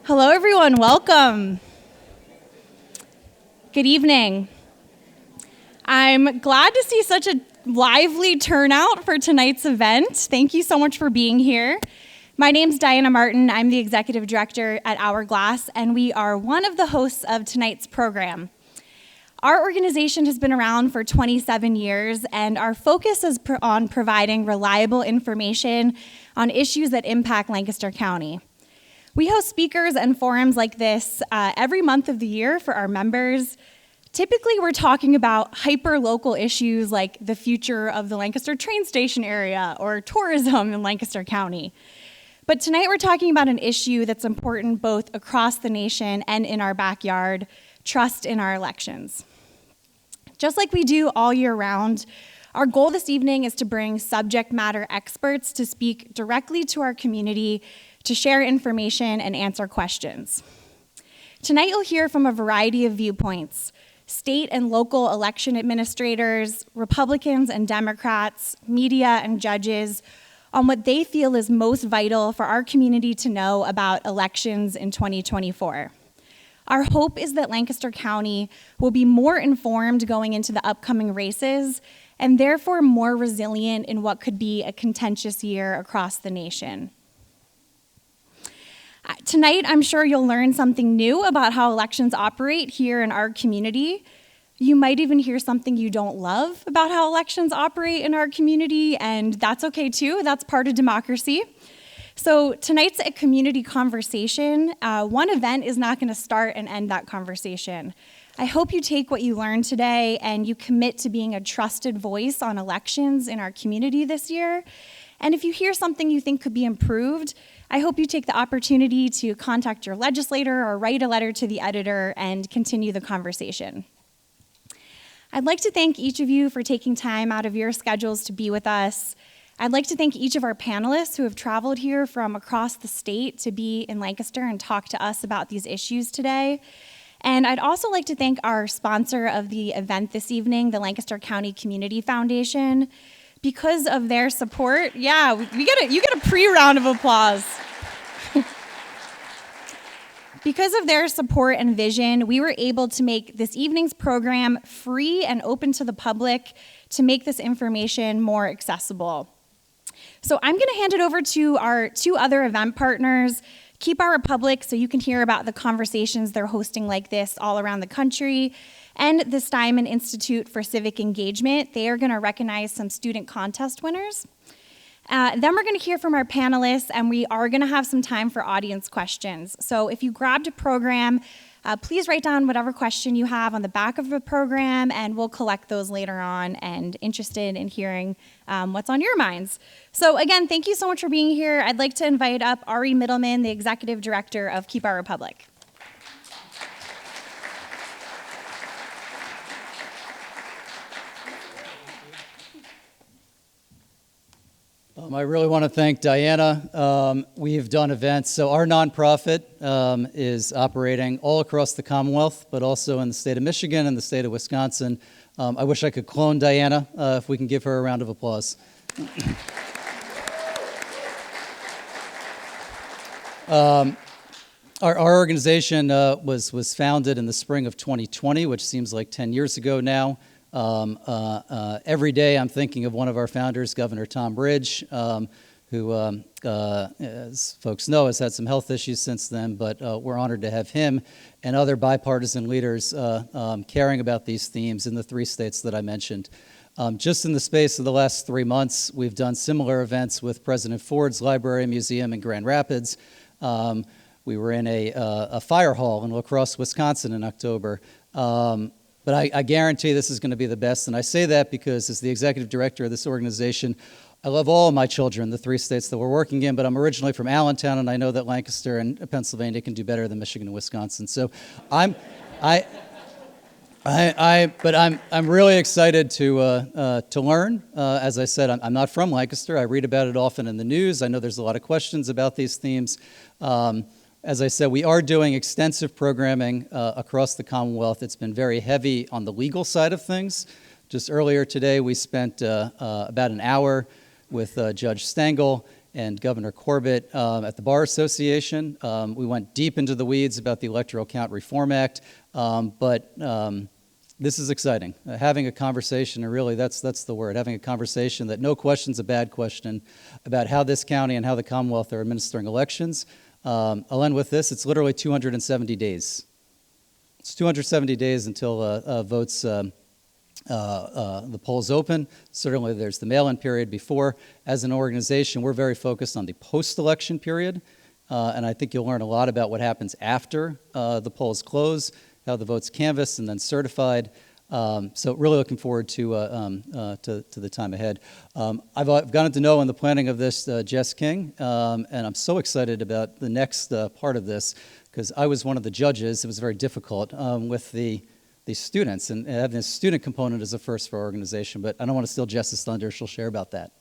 Hello, everyone. Welcome. Good evening. I'm glad to see such a lively turnout for tonight's event. Thank you so much for being here. My name's Diana Martin. I'm the executive director at Hourglass, and we are one of the hosts of tonight's program. Our organization has been around for 27 years, and our focus is on providing reliable information on issues that impact Lancaster County. We host speakers and forums like this every month of the year for our members. Typically, we're talking about hyper-local issues like the future of the Lancaster train station area or tourism in Lancaster County. But tonight, we're talking about an issue that's important both across the nation and in our backyard: trust in our elections. Just like we do all year round, our goal this evening is to bring subject matter experts to speak directly to our community, to share information and answer questions. Tonight, you'll hear from a variety of viewpoints: state and local election administrators, Republicans and Democrats, media and judges, on what they feel is most vital for our community to know about elections in 2024. Our hope is that Lancaster County will be more informed going into the upcoming races and therefore more resilient in what could be a contentious year across the nation. Tonight, I'm sure you'll learn something new about how elections operate here in our community. You might even hear something you don't love about how elections operate in our community, and that's okay too. That's part of democracy. So tonight's a community conversation. One event is not going to start and end that conversation. I hope you take what you learned today and you commit to being a trusted voice on elections in our community this year. And if you hear something you think could be improved, I hope you take the opportunity to contact your legislator or write a letter to the editor and continue the conversation. I'd like to thank each of you for taking time out of your schedules to be with us. I'd like to thank each of our panelists who have traveled here from across the state to be in Lancaster and talk to us about these issues today. And I'd also like to thank our sponsor of the event this evening, the Lancaster County Community Foundation. Because of their support, you get a pre-round of applause. Because of their support and vision, we were able to make this evening's program free and open to the public to make this information more accessible. So I'm going to hand it over to our two other event partners, Keep Our Republic, so you can hear about the conversations they're hosting like this all around the country, and the Steinman Institute for Civic Engagement. They are going to recognize some student contest winners. Then we're going to hear from our panelists, and we are going to have some time for audience questions. So if you grabbed a program, please write down whatever question you have on the back of the program, and we'll collect those later on, and interested in hearing what's on your minds. So again, thank you so much for being here. I'd like to invite up Ari Middleman, the Executive Director of Keep Our Republic. I really want to thank Diana. We've done events. So our nonprofit is operating all across the Commonwealth, but also in the state of Michigan and the state of Wisconsin. I wish I could clone Diana, if we can give her a round of applause. Our organization was founded in the spring of 2020, which seems like 10 years ago now. Every day I'm thinking of one of our founders, Governor Tom Ridge, who, as folks know, has had some health issues since then, but we're honored to have him and other bipartisan leaders caring about these themes in the three states that I mentioned. Just in the space of the last 3 months, we've done similar events with President Ford's Library and Museum in Grand Rapids. We were in a fire hall in La Crosse, Wisconsin in October. But I guarantee this is going to be the best, and I say that because as the executive director of this organization, I love all of my children, the three states that we're working in, but I'm originally from Allentown, and I know that Lancaster and Pennsylvania can do better than Michigan and Wisconsin. So I'm really excited to learn. As I said, I'm not from Lancaster. I read about it often in the news. I know there's a lot of questions about these themes. As I said, we are doing extensive programming across the Commonwealth. It's been very heavy on the legal side of things. Just earlier today, we spent about an hour with Judge Stengel and Governor Corbett at the Bar Association. We went deep into the weeds about the Electoral Count Reform Act, but this is exciting. Having a conversation, and really that's the word, having a conversation that no question's a bad question about how this county and how the Commonwealth are administering elections. I'll end with this. It's literally 270 days. It's 270 days until votes, the polls open. Certainly there's the mail-in period before. As an organization, we're very focused on the post-election period, and I think you'll learn a lot about what happens after the polls close, how the votes canvassed and then certified. So really looking forward to the time ahead. I've gotten to know in the planning of this Jess King, and I'm so excited about the next part of this because I was one of the judges. It was very difficult with the students, and having a student component is a first for our organization, but I don't want to steal Jess's thunder. She'll share about that.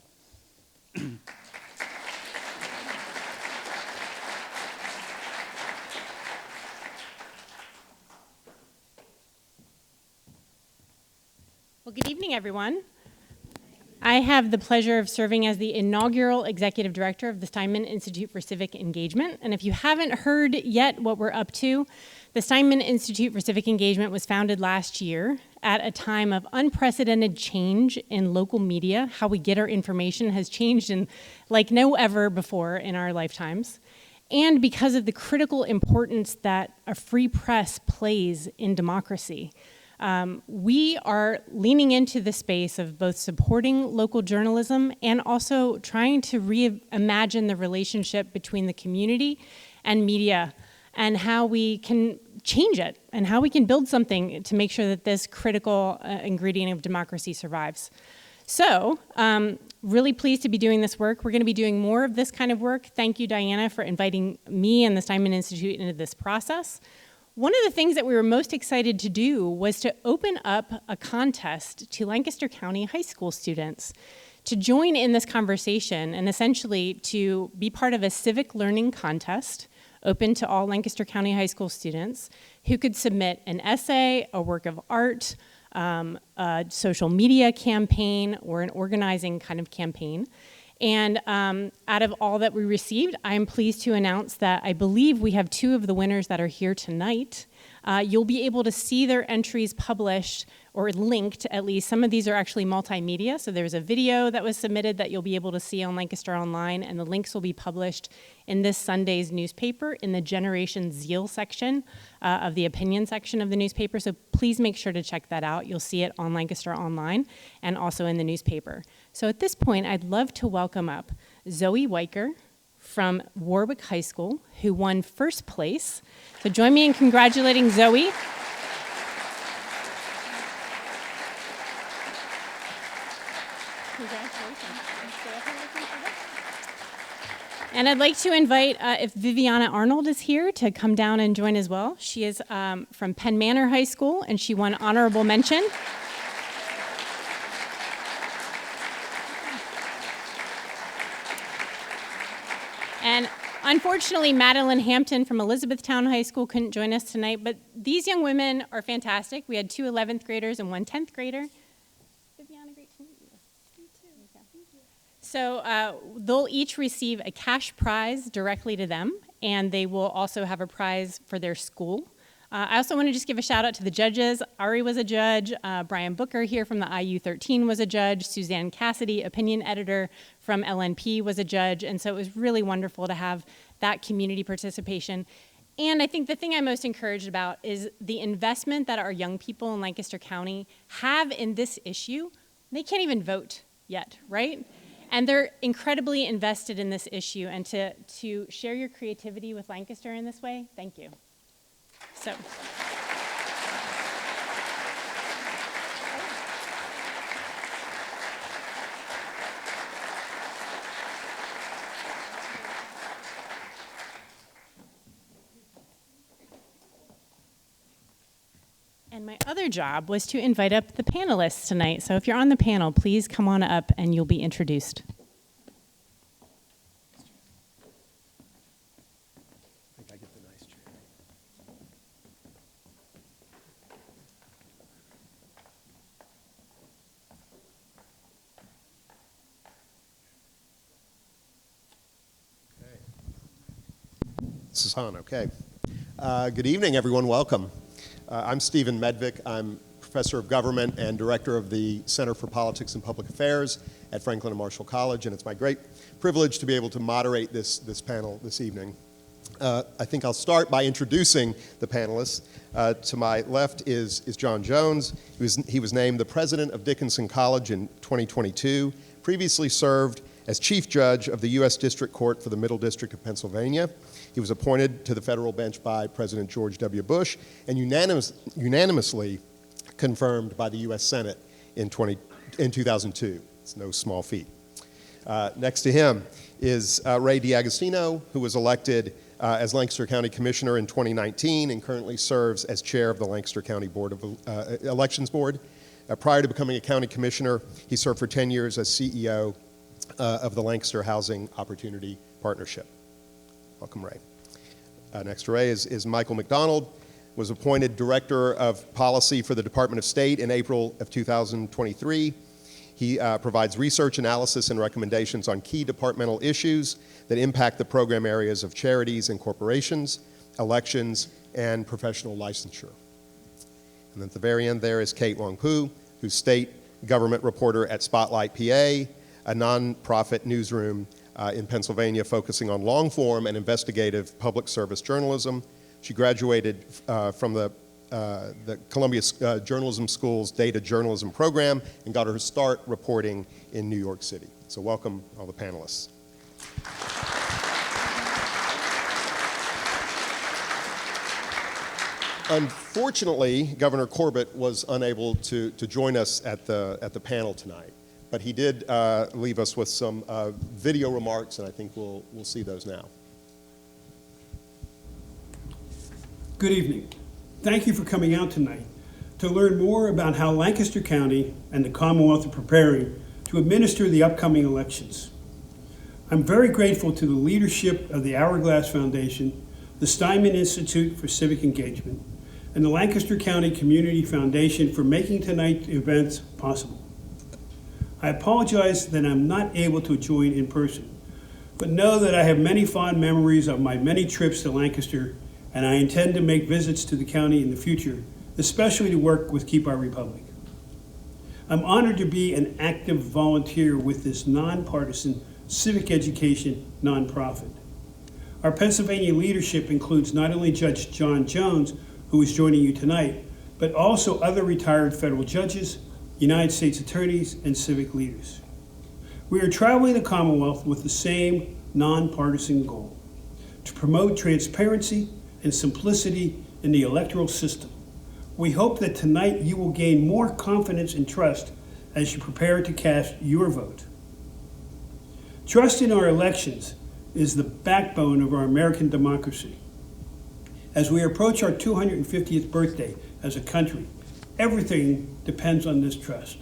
Well, good evening, everyone. I have the pleasure of serving as the inaugural executive director of the Steinman Institute for Civic Engagement. And if you haven't heard yet what we're up to, the Steinman Institute for Civic Engagement was founded last year at a time of unprecedented change in local media. How we get our information has changed in like no ever before in our lifetimes. And because of the critical importance that a free press plays in democracy. We are leaning into the space of both supporting local journalism and also trying to reimagine the relationship between the community and media and how we can change it and how we can build something to make sure that this critical ingredient of democracy survives. So, really pleased to be doing this work. We're going to be doing more of this kind of work. Thank you, Diana, for inviting me and the Steinman Institute into this process. One of the things that we were most excited to do was to open up a contest to Lancaster County high school students to join in this conversation and essentially to be part of a civic learning contest open to all Lancaster County high school students who could submit an essay, a work of art, a social media campaign, or an organizing kind of campaign. And out of all that we received, I'm pleased to announce that I believe we have 2 of the winners that are here tonight. You'll be able to see their entries published or linked, at least. Some of these are actually multimedia, so there's a video that was submitted that you'll be able to see on Lancaster Online, and the links will be published in this Sunday's newspaper in the Generation Zeal section of the opinion section of the newspaper, so please make sure to check that out. You'll see it on Lancaster Online and also in the newspaper. So at this point, I'd love to welcome up Zoe Weicker from Warwick High School, who won first place. So join me in congratulating Zoe. And I'd like to invite, if Viviana Arnold is here, to come down and join as well. She is from Penn Manor High School, and she won honorable mention. And unfortunately, Madeline Hampton from Elizabethtown High School couldn't join us tonight, but these young women are fantastic. We had 2 11th graders and 1 10th grader. Viviana, great to meet you. You too. So they'll each receive a cash prize directly to them, and they will also have a prize for their school. I also want to just give a shout out to the judges. Ari was a judge. Brian Booker here from the IU13 was a judge. Suzanne Cassidy, opinion editor from LNP, was a judge. And so it was really wonderful to have that community participation. And I think the thing I'm most encouraged about is the investment that our young people in Lancaster County have in this issue. They can't even vote yet, right? And they're incredibly invested in this issue. And to share your creativity with Lancaster in this way, thank you. So. And my other job was to invite up the panelists tonight. So if you're on the panel, please come on up and you'll be introduced. This is on, okay. Good evening, everyone. Welcome. I'm Stephen Medvic. I'm Professor of Government and Director of the Center for Politics and Public Affairs at Franklin and Marshall College, and it's my great privilege to be able to moderate this panel this evening. I think I'll start by introducing the panelists. To my left is John Jones. He was named the president of Dickinson College in 2022, previously served as chief judge of the U.S. District Court for the Middle District of Pennsylvania. He was appointed to the federal bench by President George W. Bush and unanimously confirmed by the U.S. Senate in 2002. It's no small feat. Next to him is Ray D'Agostino, who was elected as Lancaster County Commissioner in 2019 and currently serves as chair of the Lancaster County Board of Elections Board. Prior to becoming a county commissioner, he served for 10 years as CEO of the Lancaster Housing Opportunity Partnership. Welcome, Ray. Next to Ray is Michael McDonald, was appointed Director of Policy for the Department of State in April of 2023. He provides research, analysis, and recommendations on key departmental issues that impact the program areas of charities and corporations, elections, and professional licensure. And then at the very end there is Kate Huangpu, who's state government reporter at Spotlight, PA, a nonprofit newsroom in Pennsylvania focusing on long-form and investigative public service journalism. She graduated from the Columbia Journalism School's Data Journalism program and got her start reporting in New York City. So welcome all the panelists. Unfortunately, Governor Corbett was unable to join us at the panel tonight, but he did leave us with some video remarks, and I think we'll see those now. Good evening. Thank you for coming out tonight to learn more about how Lancaster County and the Commonwealth are preparing to administer the upcoming elections. I'm very grateful to the leadership of the Hourglass Foundation, the Steinman Institute for Civic Engagement, and the Lancaster County Community Foundation for making tonight's events possible. I apologize that I'm not able to join in person, but know that I have many fond memories of my many trips to Lancaster, and I intend to make visits to the county in the future, especially to work with Keep Our Republic. I'm honored to be an active volunteer with this nonpartisan civic education nonprofit. Our Pennsylvania leadership includes not only Judge John Jones, who is joining you tonight, but also other retired federal judges, United States attorneys, and civic leaders. We are traveling the Commonwealth with the same nonpartisan goal: to promote transparency and simplicity in the electoral system. We hope that tonight you will gain more confidence and trust as you prepare to cast your vote. Trust in our elections is the backbone of our American democracy. As we approach our 250th birthday as a country, everything depends on this trust.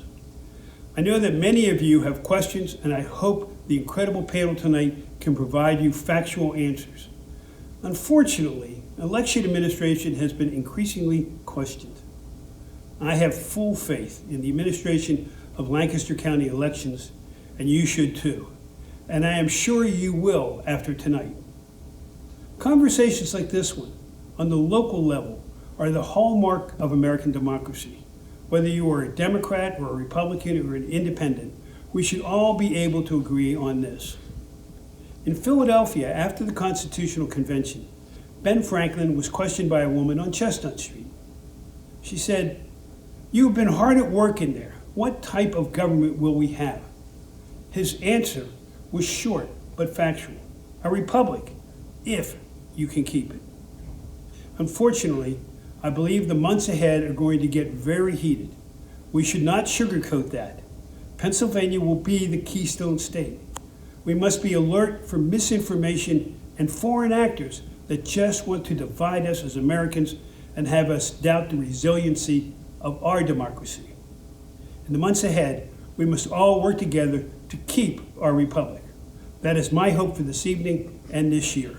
I know that many of you have questions, and I hope the incredible panel tonight can provide you factual answers. Unfortunately, election administration has been increasingly questioned. I have full faith in the administration of Lancaster County elections, and you should too. And I am sure you will after tonight. Conversations like this one, on the local level, are the hallmark of American democracy. Whether you are a Democrat or a Republican or an independent, we should all be able to agree on this. In Philadelphia, after the Constitutional Convention, Ben Franklin was questioned by a woman on Chestnut Street. She said, "You have been hard at work in there. What type of government will we have?" His answer was short but factual: a republic, if you can keep it. Unfortunately, I believe the months ahead are going to get very heated. We should not sugarcoat that. Pennsylvania will be the Keystone State. We must be alert for misinformation and foreign actors that just want to divide us as Americans and have us doubt the resiliency of our democracy. In the months ahead, we must all work together to keep our republic. That is my hope for this evening and this year.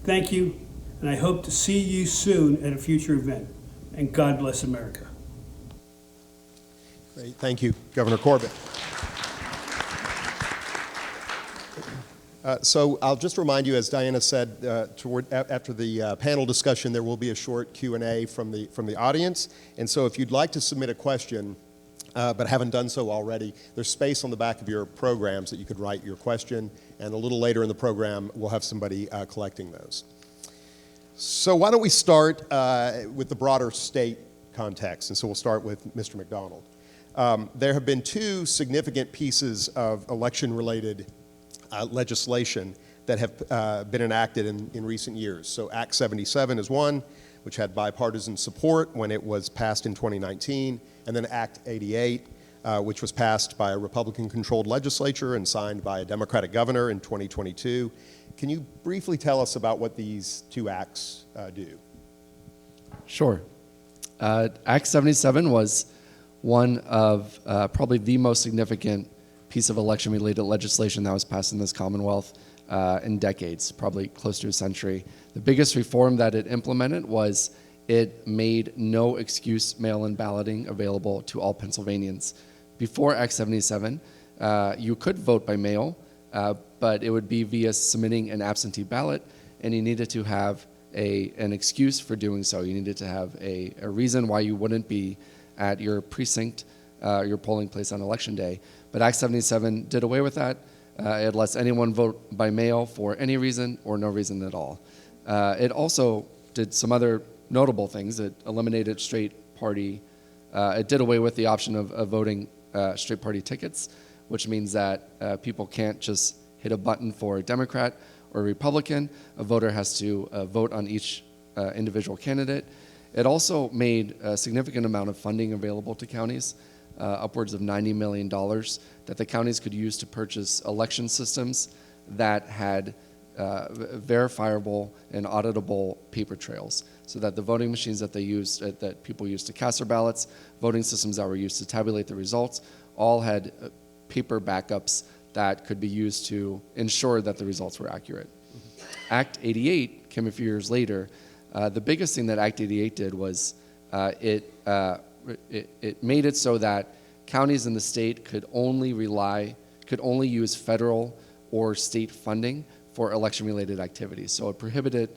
Thank you, and I hope to see you soon at a future event. And God bless America. Great, thank you, Governor Corbett. So I'll just remind you, as Diana said, after the panel discussion, there will be a short Q&A from the audience. And so if you'd like to submit a question, but haven't done so already, there's space on the back of your programs that you could write your question, and a little later in the program, we'll have somebody collecting those. So why don't we start with the broader state context, and so we'll start with Mr. McDonald. There have been two significant pieces of election-related legislation that have been enacted in recent years. So Act 77 is one, which had bipartisan support when it was passed in 2019, and then Act 88, which was passed by a Republican-controlled legislature and signed by a Democratic governor in 2022. Can you briefly tell us about what these two acts do? Sure. Act 77 was one of probably the most significant piece of election-related legislation that was passed in this Commonwealth in decades, probably close to a century. The biggest reform that it implemented was it made no excuse mail-in balloting available to all Pennsylvanians. Before Act 77, you could vote by mail, but it would be via submitting an absentee ballot, and you needed to have an excuse for doing so. You needed to have a reason why you wouldn't be at your precinct, your polling place on Election Day. But Act 77 did away with that. It lets anyone vote by mail for any reason or no reason at all. It also did some other notable things. It eliminated straight party. It did away with the option of voting straight party tickets, which means that people can't just hit a button for a Democrat or a Republican. A voter has to vote on each individual candidate. It also made a significant amount of funding available to counties, upwards of $90 million that the counties could use to purchase election systems that had verifiable and auditable paper trails, so that the voting machines that they used, that people used to cast their ballots, voting systems that were used to tabulate the results, all had paper backups that could be used to ensure that the results were accurate. Act 88 came a few years later. The biggest thing that Act 88 did was it made it so that counties in the state could only use federal or state funding for election-related activities. So it prohibited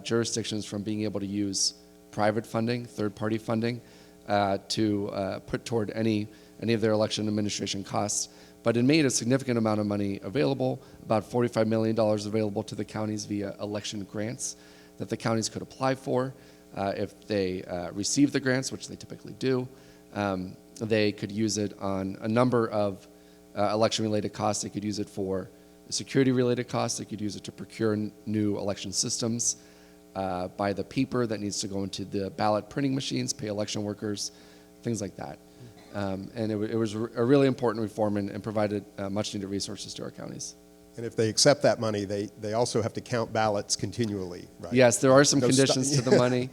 jurisdictions from being able to use private funding, third-party funding, to put toward any of their election administration costs. But it made a significant amount of money available, about $45 million available to the counties via election grants that the counties could apply for. If they receive the grants, which they typically do, they could use it on a number of election-related costs. They could use it for security-related costs. They could use it to procure new election systems, buy the paper that needs to go into the ballot printing machines, pay election workers, things like that. And it was a really important reform and provided much-needed resources to our counties. And if they accept that money, they also have to count ballots continually, right? Yes, there are some conditions to the money.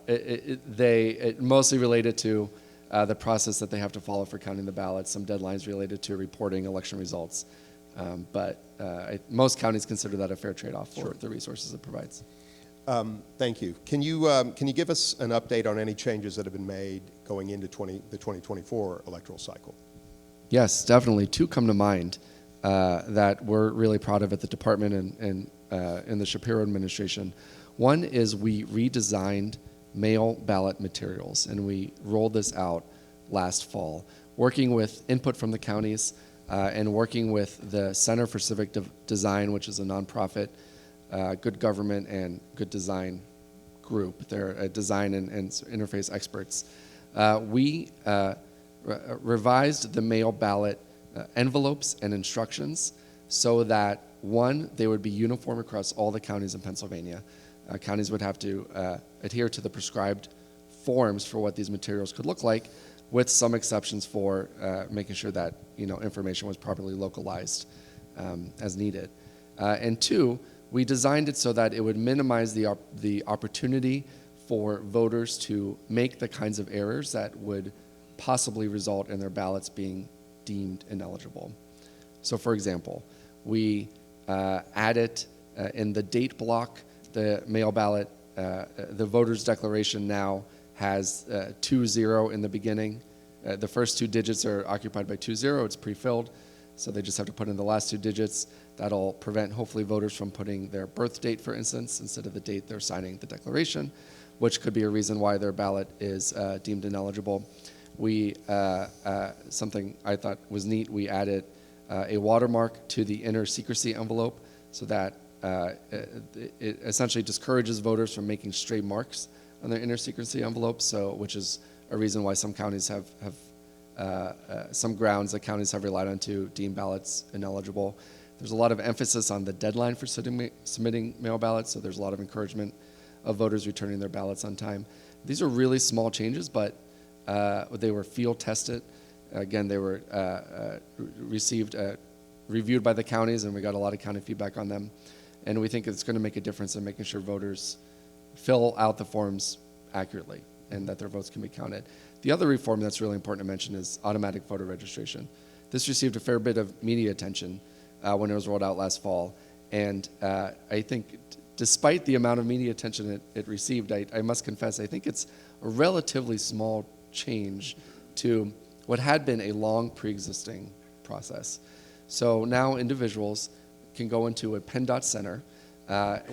It mostly related to the process that they have to follow for counting the ballots, some deadlines related to reporting election results. But most counties consider that a fair trade-off for the resources it provides. Thank you. Can you give us an update on any changes that have been made going into the 2024 electoral cycle? Yes, definitely. Two come to mind that we're really proud of at the department and in the Shapiro administration. One is we redesigned mail ballot materials, and we rolled this out last fall, working with input from the counties and working with the Center for Civic Design, which is a nonprofit good government and good design group. They're design and interface experts. We revised the mail ballot envelopes and instructions so that, one, they would be uniform across all the counties in Pennsylvania. Counties would have to adhere to the prescribed forms for what these materials could look like, with some exceptions for making sure that information was properly localized as needed. And two, we designed it so that it would minimize the opportunity for voters to make the kinds of errors that would possibly result in their ballots being deemed ineligible. So for example, we added in the date block, the mail ballot, the voter's declaration now has 20 in the beginning. The first two digits are occupied by 20. It's pre-filled, so they just have to put in the last two digits. That'll prevent, hopefully, voters from putting their birth date, for instance, instead of the date they're signing the declaration, which could be a reason why their ballot is deemed ineligible. We, something I thought was neat, we added a watermark to the inner secrecy envelope so that it essentially discourages voters from making stray marks on their inner secrecy envelope, which is a reason why some counties have some grounds that counties have relied on to deem ballots ineligible. There's a lot of emphasis on the deadline for submitting mail ballots, so there's a lot of encouragement of voters returning their ballots on time. These are really small changes, but they were field tested. Again, they were reviewed by the counties, and we got a lot of county feedback on them. And we think it's going to make a difference in making sure voters fill out the forms accurately and that their votes can be counted. The other reform that's really important to mention is automatic voter registration. This received a fair bit of media attention when it was rolled out last fall. And I think despite the amount of media attention it received, I must confess, I think it's a relatively small change to what had been a long pre-existing process. So now individuals can go into a PennDOT center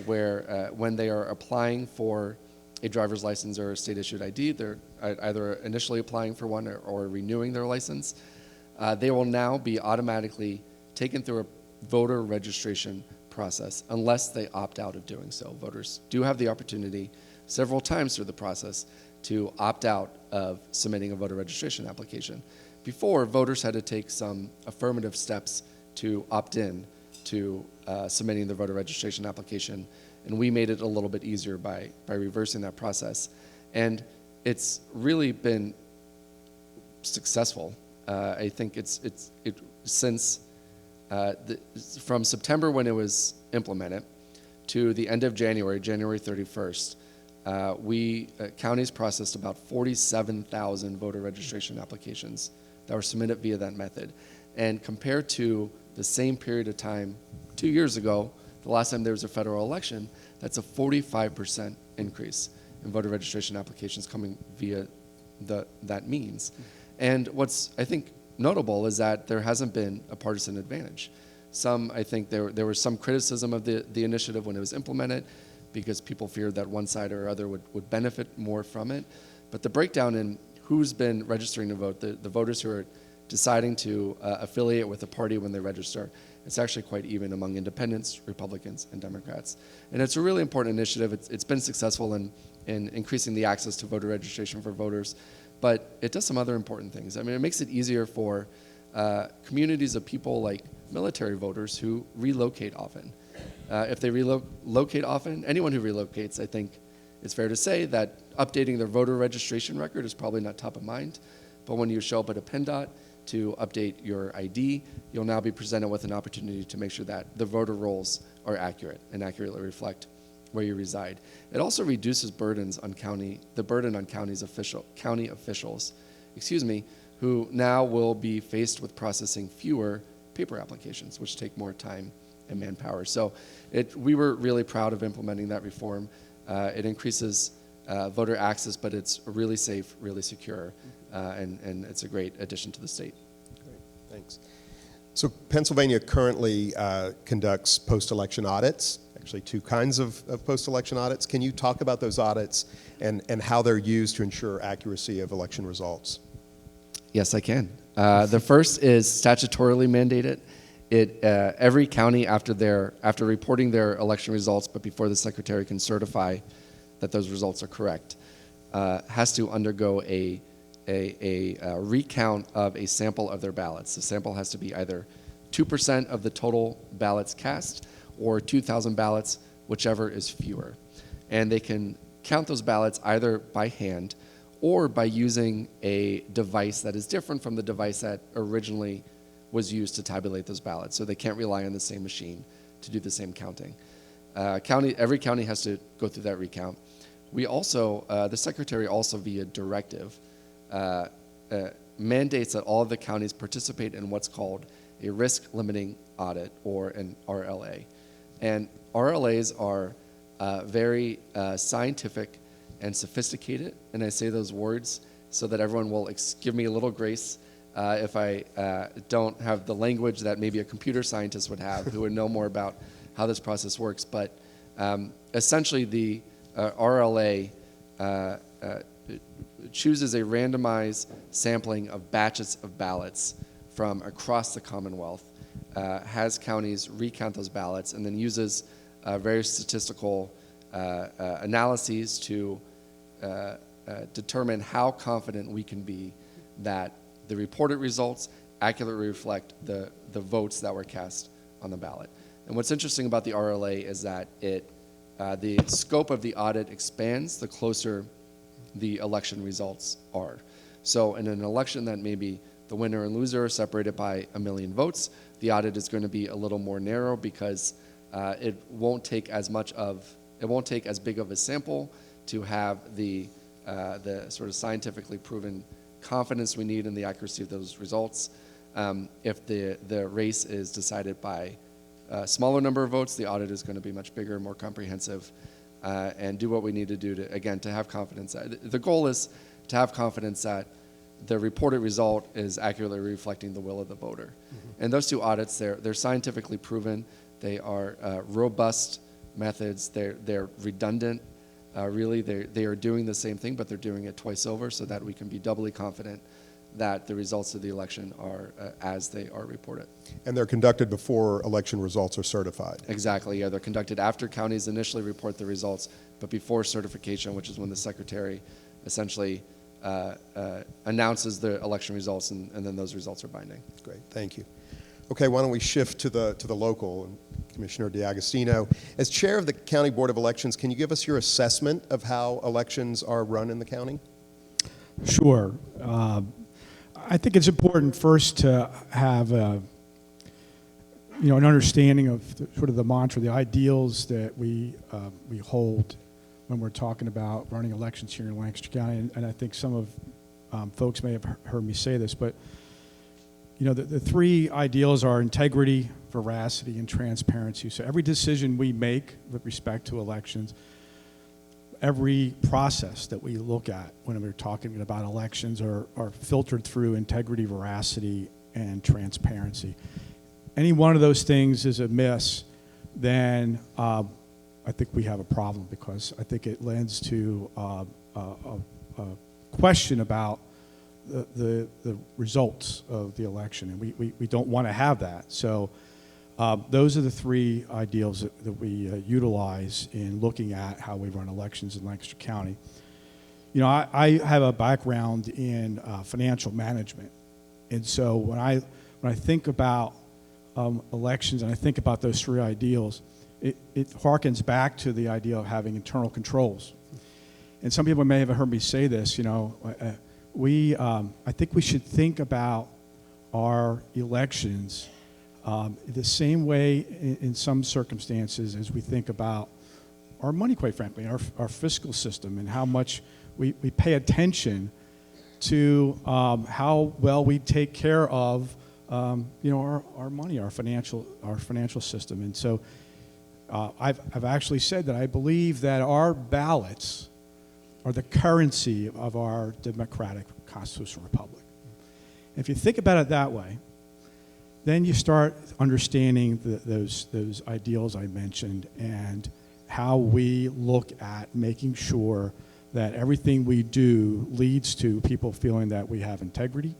where when they are applying for a driver's license or a state-issued ID, they're either initially applying for one or renewing their license. They will now be automatically taken through a voter registration process unless they opt out of doing so. Voters do have the opportunity several times through the process to opt out of submitting a voter registration application. Before, voters had to take some affirmative steps to opt in to submitting their voter registration application, and we made it a little bit easier by reversing that process. And it's really been successful. I think since from September when it was implemented to the end of January 31st, counties processed about 47,000 voter registration applications that were submitted via that method. And compared to the same period of time 2 years ago, the last time there was a federal election, that's a 45% increase in voter registration applications coming via that means. And what's, I think, notable is that there hasn't been a partisan advantage. I think there was some criticism of the initiative when it was implemented because people feared that one side or other would benefit more from it. But the breakdown in who's been registering to vote, the voters who are deciding to affiliate with a party when they register, it's actually quite even among independents, Republicans, and Democrats. And it's a really important initiative. It's been successful in increasing the access to voter registration for voters, but it does some other important things. I mean, it makes it easier for communities of people like military voters who relocate often. If they relocate often, anyone who relocates, I think it's fair to say that updating their voter registration record is probably not top of mind. But when you show up at a PennDOT to update your ID, you'll now be presented with an opportunity to make sure that the voter rolls are accurate and accurately reflect where you reside. It also reduces burdens on county officials, who now will be faced with processing fewer paper applications, which take more time and manpower. So we were really proud of implementing that reform. It increases voter access, but it's really safe, really secure, and it's a great addition to the state. Great, thanks. So Pennsylvania currently conducts post-election audits, actually two kinds of post-election audits. Can you talk about those audits and how they're used to ensure accuracy of election results? Yes, I can. The first is statutorily mandated. Every county, after reporting their election results, but before the secretary can certify that those results are correct, has to undergo a recount of a sample of their ballots. The sample has to be either 2% of the total ballots cast or 2,000 ballots, whichever is fewer. And they can count those ballots either by hand or by using a device that is different from the device that originally was used to tabulate those ballots. So they can't rely on the same machine to do the same counting. Every county has to go through that recount. We also, the secretary also via directive, mandates that all of the counties participate in what's called a risk limiting audit, or an RLA. And RLAs are very scientific and sophisticated, and I say those words so that everyone will give me a little grace. if I don't have the language that maybe a computer scientist would have, who would know more about how this process works. But essentially, the RLA chooses a randomized sampling of batches of ballots from across the Commonwealth, has counties recount those ballots, and then uses various statistical analyses to determine how confident we can be that the reported results accurately reflect the votes that were cast on the ballot. And what's interesting about the RLA is that the scope of the audit expands the closer the election results are. So in an election that maybe the winner and loser are separated by 1 million votes, the audit is going to be a little more narrow because it won't take as big of a sample to have the sort of scientifically proven confidence we need in the accuracy of those results. If the race is decided by a smaller number of votes, the audit is going to be much bigger, more comprehensive, and do what we need to do to have confidence. The goal is to have confidence that the reported result is accurately reflecting the will of the voter. Mm-hmm. And those two audits, they're scientifically proven. They are robust methods. They're redundant. Really, they are doing the same thing, but they're doing it twice over so that we can be doubly confident that the results of the election are as they are reported. And they're conducted before election results are certified. Exactly, yeah. They're conducted after counties initially report the results, but before certification, which is when the secretary essentially announces the election results, and then those results are binding. Great, thank you. Okay, why don't we shift to the local, and Commissioner D'Agostino. As chair of the County Board of Elections, can you give us your assessment of how elections are run in the county? Sure. I think it's important first to have an understanding of sort of the mantra, the ideals that we hold when we're talking about running elections here in Lancaster County. And I think some of folks may have heard me say this, but the three ideals are integrity, veracity, and transparency. So every decision we make with respect to elections, every process that we look at when we're talking about elections are filtered through integrity, veracity, and transparency. Any one of those things is amiss, then I think we have a problem, because I think it lends to a question about the results of the election, and we don't want to have that. So those are the three ideals that we utilize in looking at how we run elections in Lancaster County. I have a background in financial management, and so when I think about elections and I think about those three ideals, it harkens back to the idea of having internal controls. And some people may have heard me say this. I think we should think about our elections the same way in some circumstances as we think about our money, quite frankly, our fiscal system, and how much we pay attention to how well we take care of our money, our financial system. And so I've actually said that I believe that our ballots are the currency of our democratic constitutional republic. If you think about it that way, then you start understanding those ideals I mentioned, and how we look at making sure that everything we do leads to people feeling that we have integrity,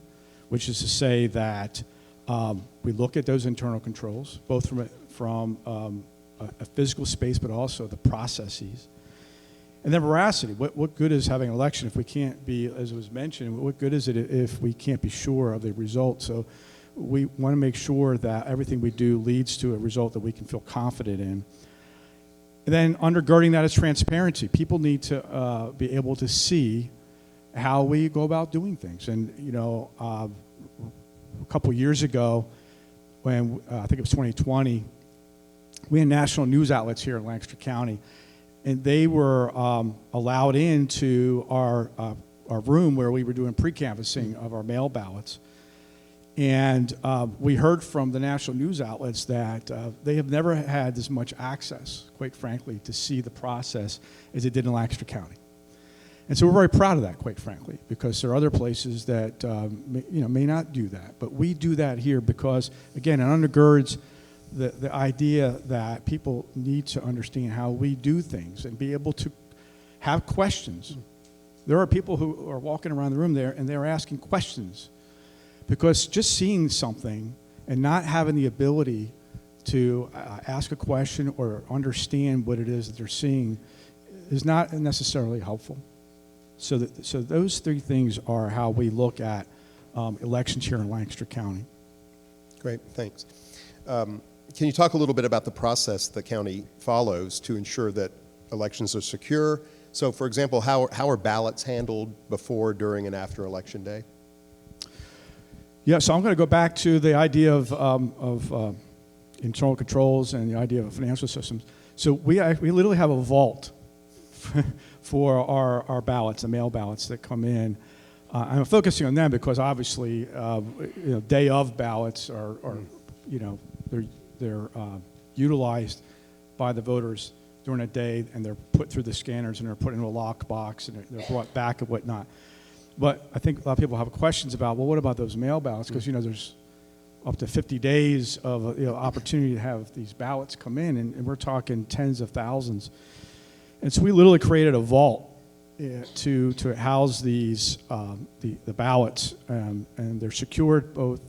which is to say that we look at those internal controls, both from a physical space, but also the processes. And then veracity. What good is having an election if we can't be, as was mentioned, what good is it if we can't be sure of the result? So we want to make sure that everything we do leads to a result that we can feel confident in. And then undergirding that is transparency. People need to be able to see how we go about doing things. And, a couple years ago, when I think it was 2020, we had national news outlets here in Lancaster County, and they were allowed into our room where we were doing pre-canvassing of our mail ballots. And we heard from the national news outlets that they have never had as much access, quite frankly, to see the process as it did in Lancaster County. And so we're very proud of that, quite frankly, because there are other places that may not do that. But we do that here because, again, it undergirds the idea that people need to understand how we do things and be able to have questions. There are people who are walking around the room there and they're asking questions because just seeing something and not having the ability to ask a question or understand what it is that they're seeing is not necessarily helpful. So those three things are how we look at elections here in Lancaster County. Great, thanks. Can you talk a little bit about the process the county follows to ensure that elections are secure? So, for example, how are ballots handled before, during, and after Election Day? Yeah, so I'm going to go back to the idea of internal controls and the idea of financial systems. So we literally have a vault for our ballots, the mail ballots that come in. I'm focusing on them because obviously, day of ballots are they're utilized by the voters during a day, and they're put through the scanners and they're put into a lock box and they're brought back and whatnot. But I think a lot of people have questions about, well, what about those mail ballots? Because there's up to 50 days of opportunity to have these ballots come in, and we're talking tens of thousands. And so we literally created a vault to house these the ballots, and they're secured both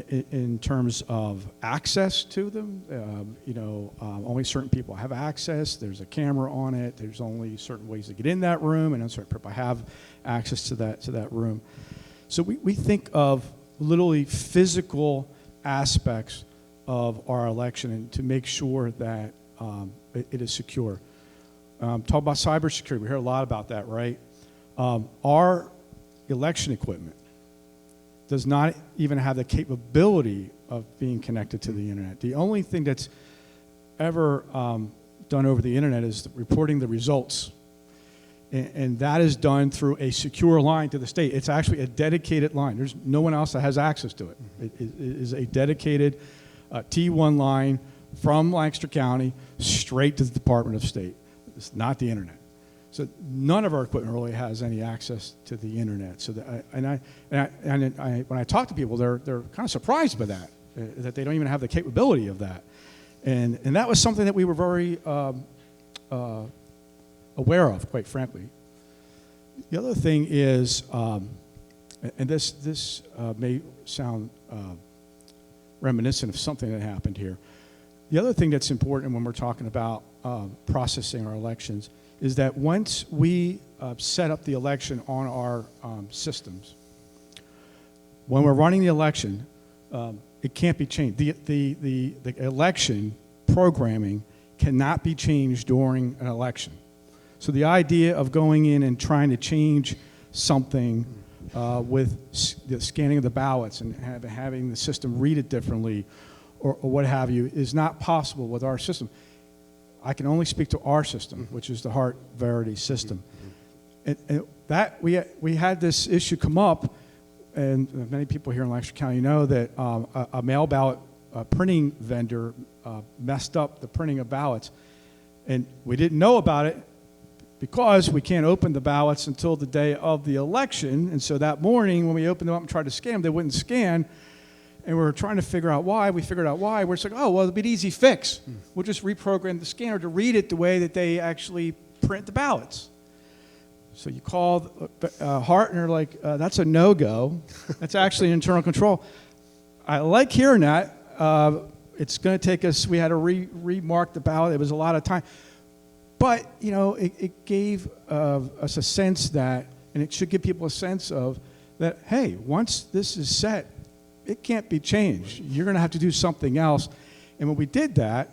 in terms of access to them. Only certain people have access. There's a camera on it. There's only certain ways to get in that room, and certain people have access to that room. So we think of literally physical aspects of our election and to make sure that it is secure. Talk about cybersecurity. We hear a lot about that, right? Our election equipment does not even have the capability of being connected to the internet. The only thing that's ever done over the internet is reporting the results. And that is done through a secure line to the state. It's actually a dedicated line. There's no one else that has access to it. It is a dedicated T1 line from Lancaster County straight to the Department of State. It's not the internet. So none of our equipment really has any access to the internet. So when I talk to people, they're kind of surprised by that they don't even have the capability of that. And that was something that we were very aware of, quite frankly. The other thing is, and this may sound reminiscent of something that happened here. The other thing that's important when we're talking about processing our elections is that once we set up the election on our systems, when we're running the election, it can't be changed. The election programming cannot be changed during an election. So the idea of going in and trying to change something with the scanning of the ballots and having the system read it differently or what have you is not possible with our system. I can only speak to our system, which is the Hart Verity system. And that we had this issue come up, and many people here in Lancaster County know that a mail ballot printing vendor messed up the printing of ballots. And we didn't know about it because we can't open the ballots until the day of the election. And so that morning when we opened them up and tried to scan them, they wouldn't scan. And we were trying to figure out why. We figured out why. We're just like, oh, well, it'll be an easy fix. We'll just reprogram the scanner to read it the way that they actually print the ballots. So you call Hart, and they're like, that's a no-go. That's actually an internal control. I like hearing that. It's going to take us, we had to remark the ballot. It was a lot of time. But, it gave us a sense that, and it should give people a sense of that, hey, once this is set, it can't be changed. You're going to have to do something else. And when we did that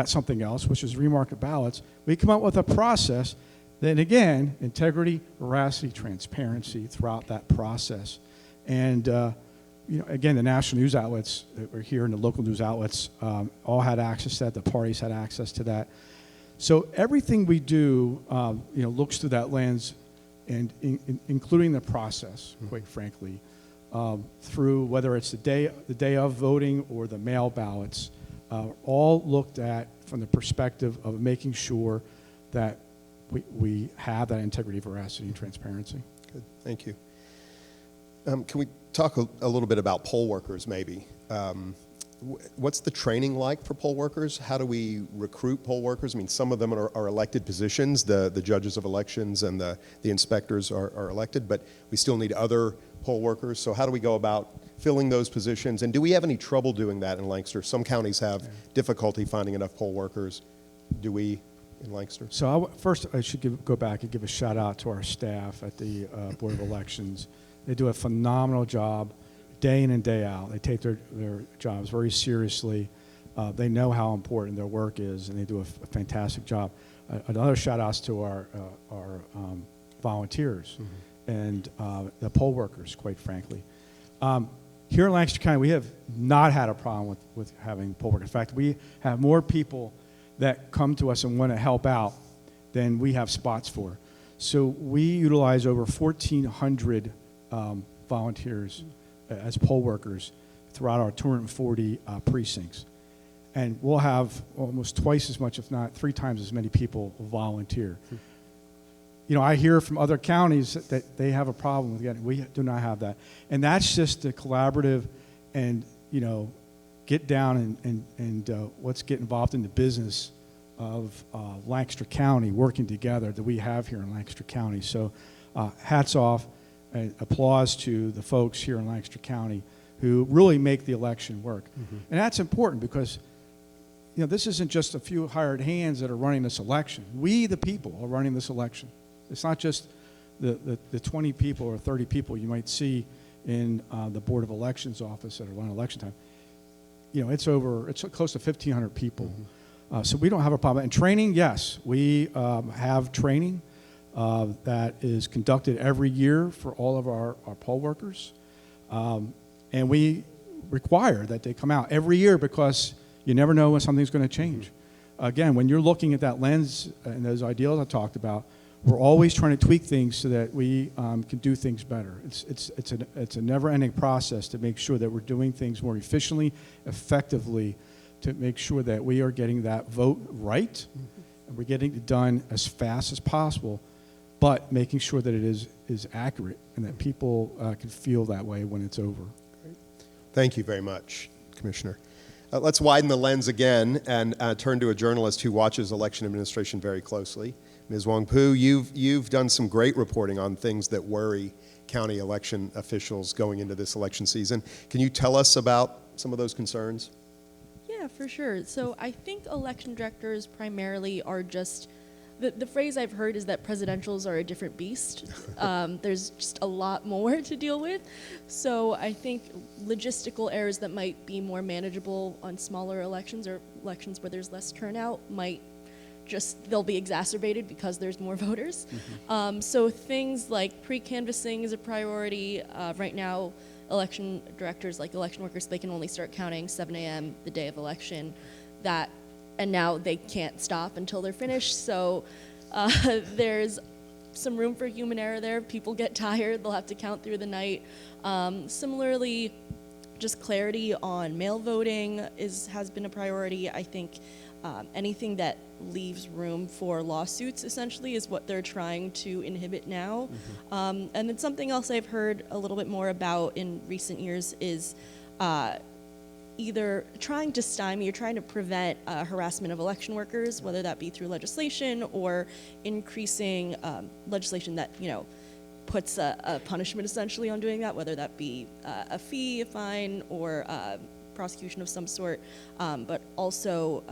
something else, which is remark the ballots, we come up with a process that, again, integrity, veracity, transparency throughout that process. And, again, the national news outlets that were here and the local news outlets all had access to that. The parties had access to that. So everything we do, looks through that lens, and including the process, quite frankly, through whether it's the day of voting or the mail ballots, all looked at from the perspective of making sure that we have that integrity, veracity, and transparency. Good, thank you. Can we talk a little bit about poll workers, maybe? What's the training like for poll workers? How do we recruit poll workers? I mean, some of them are elected positions. The judges of elections and the inspectors are elected, but we still need other poll workers. So how do we go about filling those positions? And do we have any trouble doing that in Lancaster? Some counties have difficulty finding enough poll workers. Do we in Lancaster? So first, I should go back and give a shout out to our staff at the Board of Elections. They do a phenomenal job day in and day out. They take their jobs very seriously. They know how important their work is, and they do a fantastic job. Another shout outs to our volunteers and the poll workers, quite frankly. Here in Lancaster County, we have not had a problem with having poll workers. In fact, we have more people that come to us and want to help out than we have spots for. So we utilize over 1,400 volunteers as poll workers throughout our 240 precincts. And we'll have almost twice as much, if not 3 times as many people volunteer. You know, I hear from other counties that they have a problem with getting, we do not have that. And that's just the collaborative and, you know, get down and let's get involved in the business of Lancaster County working together that we have here in Lancaster County. So hats off and applause to the folks here in Lancaster County who really make the election work. And that's important because, you know, this isn't just a few hired hands that are running this election. We, the people, are running this election. It's not just the 20 people or 30 people you might see in the Board of Elections office that are running election time. You know, it's close to 1,500 people. So we don't have a problem. And training, yes, we have training that is conducted every year for all of our poll workers. And we require that they come out every year because you never know when something's going to change. Again, when you're looking at that lens and those ideals I talked about, we're always trying to tweak things so that we can do things better. It's a never-ending process to make sure that we're doing things more efficiently, effectively, to make sure that we are getting that vote right, and we're getting it done as fast as possible, but making sure that it is accurate and that people can feel that way when it's over. Great. Thank you very much, Commissioner. Let's widen the lens again and turn to a journalist who watches election administration very closely. Ms. Huangpu, you've done some great reporting on things that worry county election officials going into this election season. Can you tell us about some of those concerns? Yeah, for sure. So I think election directors primarily are just, the phrase I've heard is that presidentials are a different beast. There's just a lot more to deal with. So I think logistical errors that might be more manageable on smaller elections or elections where there's less turnout they'll be exacerbated because there's more voters. So things like pre-canvassing is a priority. Right now, election directors, like election workers, they can only start counting 7 a.m. the day of election. And now they can't stop until they're finished. So there's some room for human error there. People get tired, they'll have to count through the night. Similarly, just clarity on mail voting has been a priority. I think anything that leaves room for lawsuits, essentially, is what they're trying to inhibit now. And then something else I've heard a little bit more about in recent years is either trying to stymie or trying to prevent harassment of election workers, whether that be through legislation or increasing legislation that, puts a punishment essentially on doing that, whether that be a fee, a fine, or prosecution of some sort, but also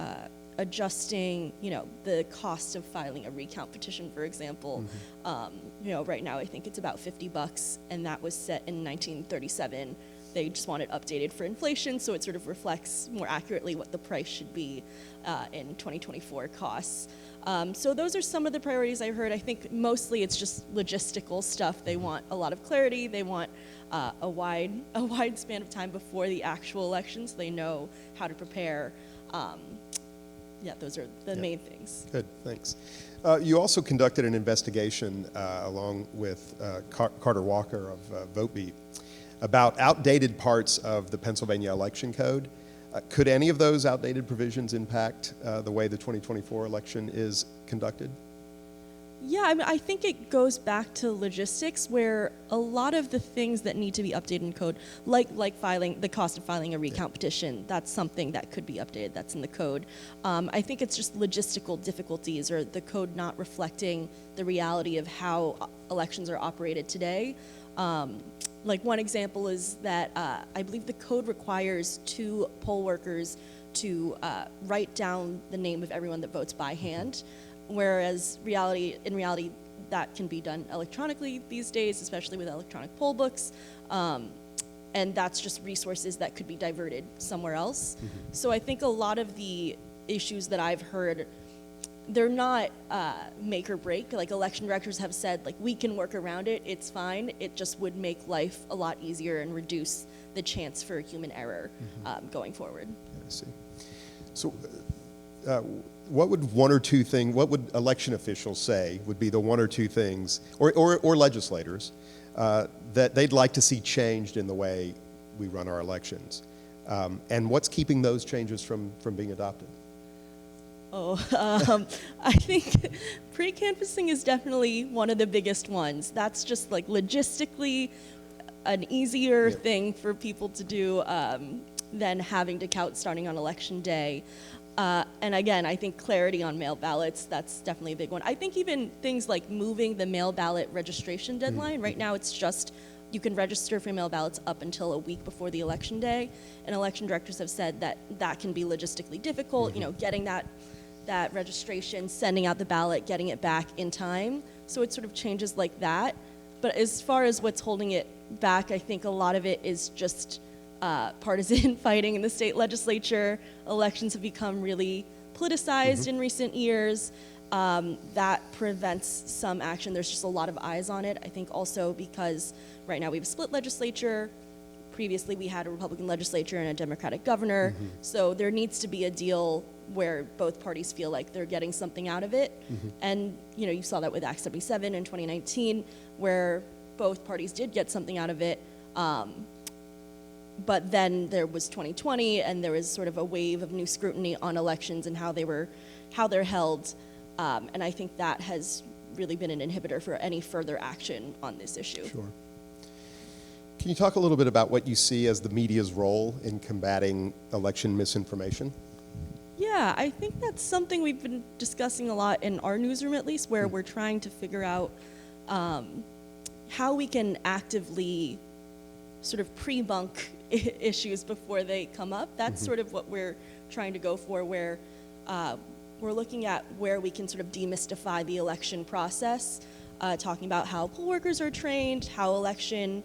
adjusting, the cost of filing a recount petition, for example. Right now I think it's about $50, and that was set in 1937. They just want it updated for inflation, so it sort of reflects more accurately what the price should be in 2024 costs. So those are some of the priorities I heard. I think mostly it's just logistical stuff. They want a lot of clarity. They want a wide span of time before the actual election, so they know how to prepare. Those are the main things. Good, thanks. You also conducted an investigation along with Carter Walker of VoteBeat about outdated parts of the Pennsylvania election code. Could any of those outdated provisions impact the way the 2024 election is conducted? Yeah, I mean, I think it goes back to logistics, where a lot of the things that need to be updated in code, like filing, the cost of filing a recount petition, that's something that could be updated, that's in the code. I think it's just logistical difficulties, or the code not reflecting the reality of how elections are operated today. Like one example is that I believe the code requires 2 poll workers to write down the name of everyone that votes by hand. Whereas in reality, that can be done electronically these days, especially with electronic poll books. And that's just resources that could be diverted somewhere else. So I think a lot of the issues that I've heard, they're not make or break. Like election directors have said, like, we can work around it, it's fine. It just would make life a lot easier and reduce the chance for human error going forward. I see. So what would what would election officials say would be the 1 or 2 things, or legislators, that they'd like to see changed in the way we run our elections? And what's keeping those changes from being adopted? I think pre-canvassing is definitely one of the biggest ones. That's just like logistically an easier thing for people to do than having to count starting on election day. And again, I think clarity on mail ballots, that's definitely a big one. I think even things like moving the mail ballot registration deadline. Right now it's just, you can register for mail ballots up until a week before the election day. And election directors have said that that can be logistically difficult, you know, getting that registration, sending out the ballot, getting it back in time. So it sort of changes like that. But as far as what's holding it back, I think a lot of it is just partisan fighting in the state legislature. Elections have become really politicized in recent years. That prevents some action. There's just a lot of eyes on it. I think also because right now we have a split legislature. Previously we had a Republican legislature and a Democratic governor. So there needs to be a deal where both parties feel like they're getting something out of it. And you know, you saw that with Act 77 in 2019, where both parties did get something out of it. But then there was 2020, and there was sort of a wave of new scrutiny on elections and how they're held. And I think that has really been an inhibitor for any further action on this issue. Sure. Can you talk a little bit about what you see as the media's role in combating election misinformation? Yeah, I think that's something we've been discussing a lot in our newsroom, at least, where we're trying to figure out how we can actively sort of pre-bunk issues before they come up. That's sort of what we're trying to go for, where we're looking at where we can sort of demystify the election process, talking about how poll workers are trained, how election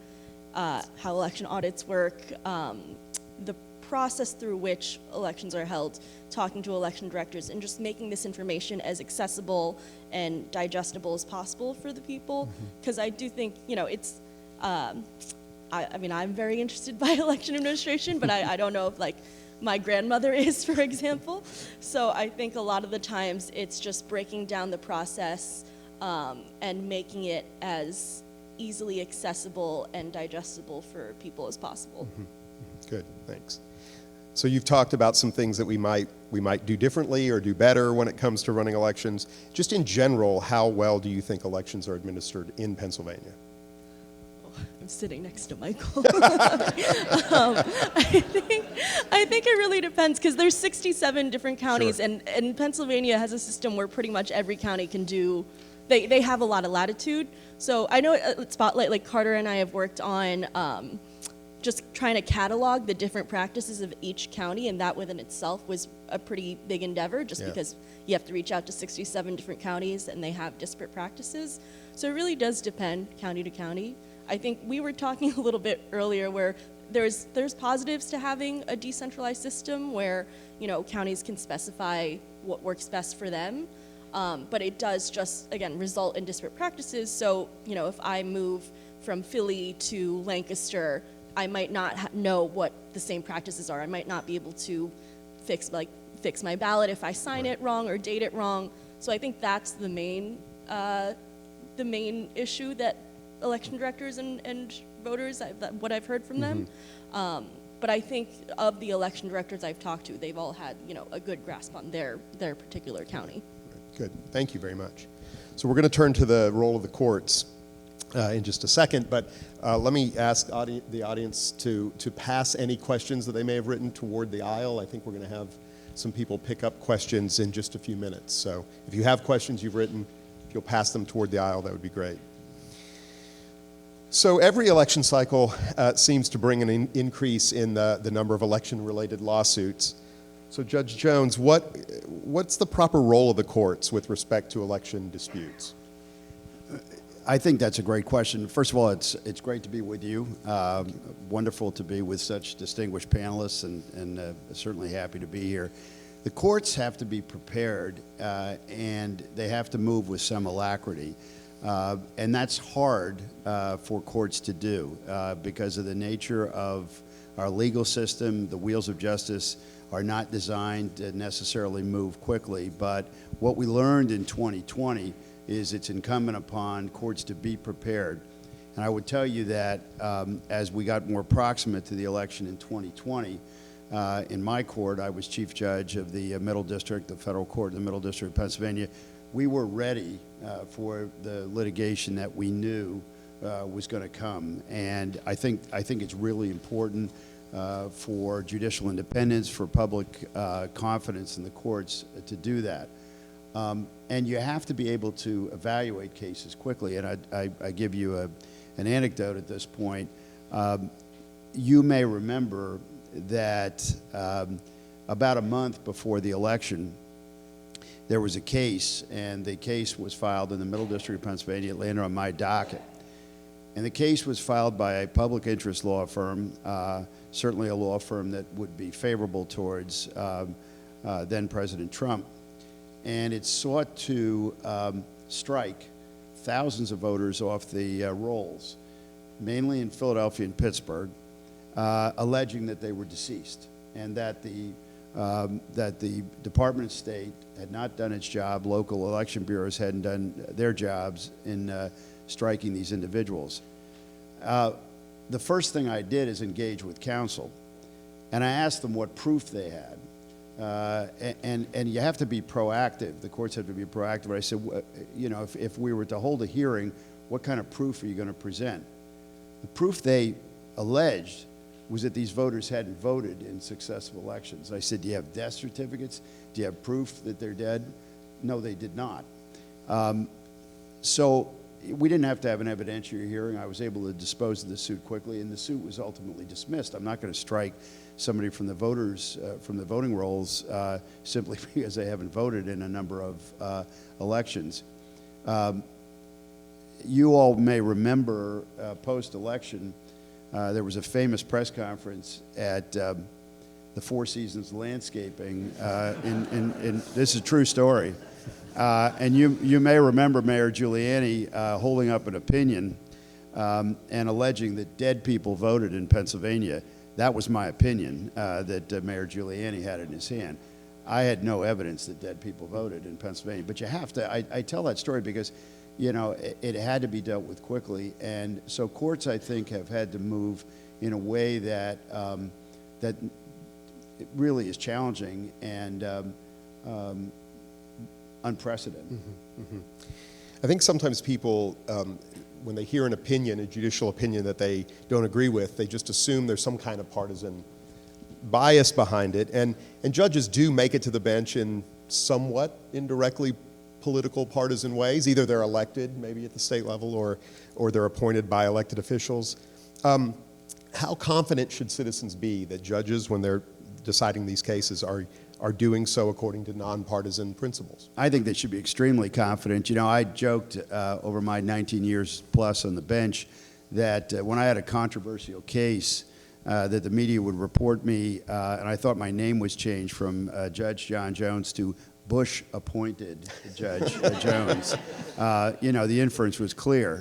audits work, the process through which elections are held, talking to election directors, and just making this information as accessible and digestible as possible for the people. Because I do think, you know, it's, I mean, I'm very interested by election administration, but I don't know if, like, my grandmother is, for example. So I think a lot of the times it's just breaking down the process and making it as easily accessible and digestible for people as possible. Good, thanks. So you've talked about some things that we might do differently or do better when it comes to running elections. Just in general, how well do you think elections are administered in Pennsylvania? I'm sitting next to Michael. I think it really depends, because there's 67 different counties, and Pennsylvania has a system where pretty much every county can do, they have a lot of latitude. So I know at Spotlight, like Carter and I have worked on just trying to catalog the different practices of each county, and that within itself was a pretty big endeavor, just because you have to reach out to 67 different counties and they have disparate practices. So it really does depend county to county. I think we were talking a little bit earlier where there's positives to having a decentralized system where, you know, counties can specify what works best for them. But it does just, again, result in disparate practices. So, you know, if I move from Philly to Lancaster, I might not know what the same practices are. I might not be able to fix my ballot if I sign it wrong or date it wrong. So I think that's the main issue that election directors and voters, what I've heard from them. But I think of the election directors I've talked to, they've all had, you know, a good grasp on their particular county. Good, thank you very much. So we're going to turn to the role of the courts in just a second, but let me ask the audience to pass any questions that they may have written toward the aisle. I think we're going to have some people pick up questions in just a few minutes. So if you have questions you've written, if you'll pass them toward the aisle, that would be great. So every election cycle seems to bring an increase in the number of election-related lawsuits. So Judge Jones, what's the proper role of the courts with respect to election disputes? I think that's a great question. First of all, it's great to be with you. Wonderful to be with such distinguished panelists, and certainly happy to be here. The courts have to be prepared, and they have to move with some alacrity. And that's hard for courts to do because of the nature of our legal system. The wheels of justice are not designed to necessarily move quickly. But what we learned in 2020 is it's incumbent upon courts to be prepared. And I would tell you that as we got more proximate to the election in 2020, in my court, I was chief judge of the Middle District, the federal court in the Middle District of Pennsylvania. We were ready for the litigation that we knew was going to come. And I think it's really important for judicial independence, for public confidence in the courts to do that. And you have to be able to evaluate cases quickly. And I give you an anecdote at this point. You may remember that about a month before the election, there was a case, and the case was filed in the Middle District of Pennsylvania. It landed on my docket. And the case was filed by a public interest law firm, certainly a law firm that would be favorable towards then President Trump. And it sought to strike thousands of voters off the rolls, mainly in Philadelphia and Pittsburgh, alleging that they were deceased and that the Department of State had not done its job, local election bureaus hadn't done their jobs in striking these individuals. The first thing I did is engage with counsel, and I asked them what proof they had. And you have to be proactive. The courts have to be proactive. I said, you know, if we were to hold a hearing, what kind of proof are you going to present? The proof they alleged was that these voters hadn't voted in successive elections. I said, do you have death certificates? Do you have proof that they're dead? No, they did not. So we didn't have to have an evidentiary hearing. I was able to dispose of the suit quickly, and the suit was ultimately dismissed. I'm not going to strike somebody from the voters, from the voting rolls, simply because they haven't voted in a number of elections. You all may remember post-election, there was a famous press conference at the Four Seasons Landscaping, this is a true story. And you may remember Mayor Giuliani holding up an opinion and alleging that dead people voted in Pennsylvania. That was my opinion that Mayor Giuliani had in his hand. I had no evidence that dead people voted in Pennsylvania. But you have to, I tell that story because, you know, it had to be dealt with quickly. And so courts, I think, have had to move in a way that, that it really is challenging and unprecedented. Mm-hmm, mm-hmm. I think sometimes people, when they hear an opinion, a judicial opinion that they don't agree with, they just assume there's some kind of partisan bias behind it. And judges do make it to the bench in somewhat indirectly political partisan ways. Either they're elected, maybe at the state level, or they're appointed by elected officials. How confident should citizens be that judges, when they're deciding these cases, are doing so according to nonpartisan principles? I think they should be extremely confident. You know, I joked over my 19 years plus on the bench that when I had a controversial case, that the media would report me, and I thought my name was changed from Judge John Jones to Bush-appointed Judge Jones. You know, the inference was clear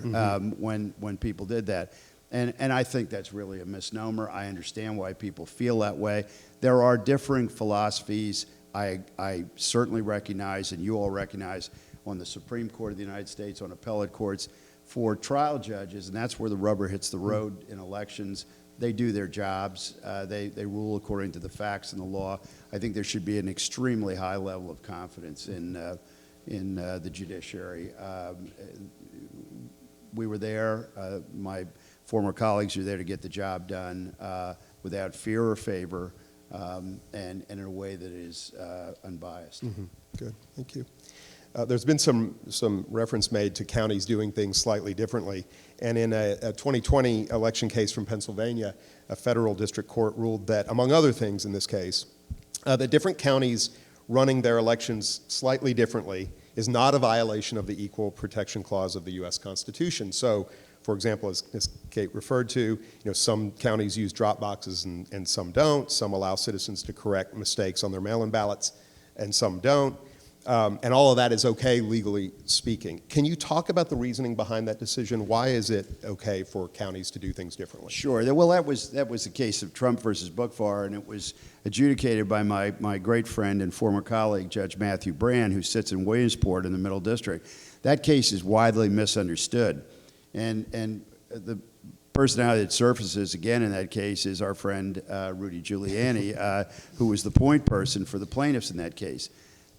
when people did that. And I think that's really a misnomer. I understand why people feel that way. There are differing philosophies. I certainly recognize, and you all recognize, on the Supreme Court of the United States, on appellate courts, for trial judges, and that's where the rubber hits the road in elections. They do their jobs. They rule according to the facts and the law. I think there should be an extremely high level of confidence in in the judiciary. We were there. My former colleagues were there to get the job done without fear or favor, and in a way that is unbiased. Mm-hmm. Good, thank you. There's been some reference made to counties doing things slightly differently, and in a 2020 election case from Pennsylvania, a federal district court ruled that, among other things in this case, that different counties running their elections slightly differently is not a violation of the Equal Protection Clause of the U.S. Constitution. So, for example, as Kate referred to, some counties use drop boxes and some don't. Some allow citizens to correct mistakes on their mail-in ballots, and some don't. And all of that is okay, legally speaking. Can you talk about the reasoning behind that decision? Why is it okay for counties to do things differently? Sure. Well, that was the case of Trump versus Bookvar, and it was adjudicated by my great friend and former colleague, Judge Matthew Brand, who sits in Williamsport in the Middle District. That case is widely misunderstood. And the personality that surfaces again in that case is our friend Rudy Giuliani, who was the point person for the plaintiffs in that case.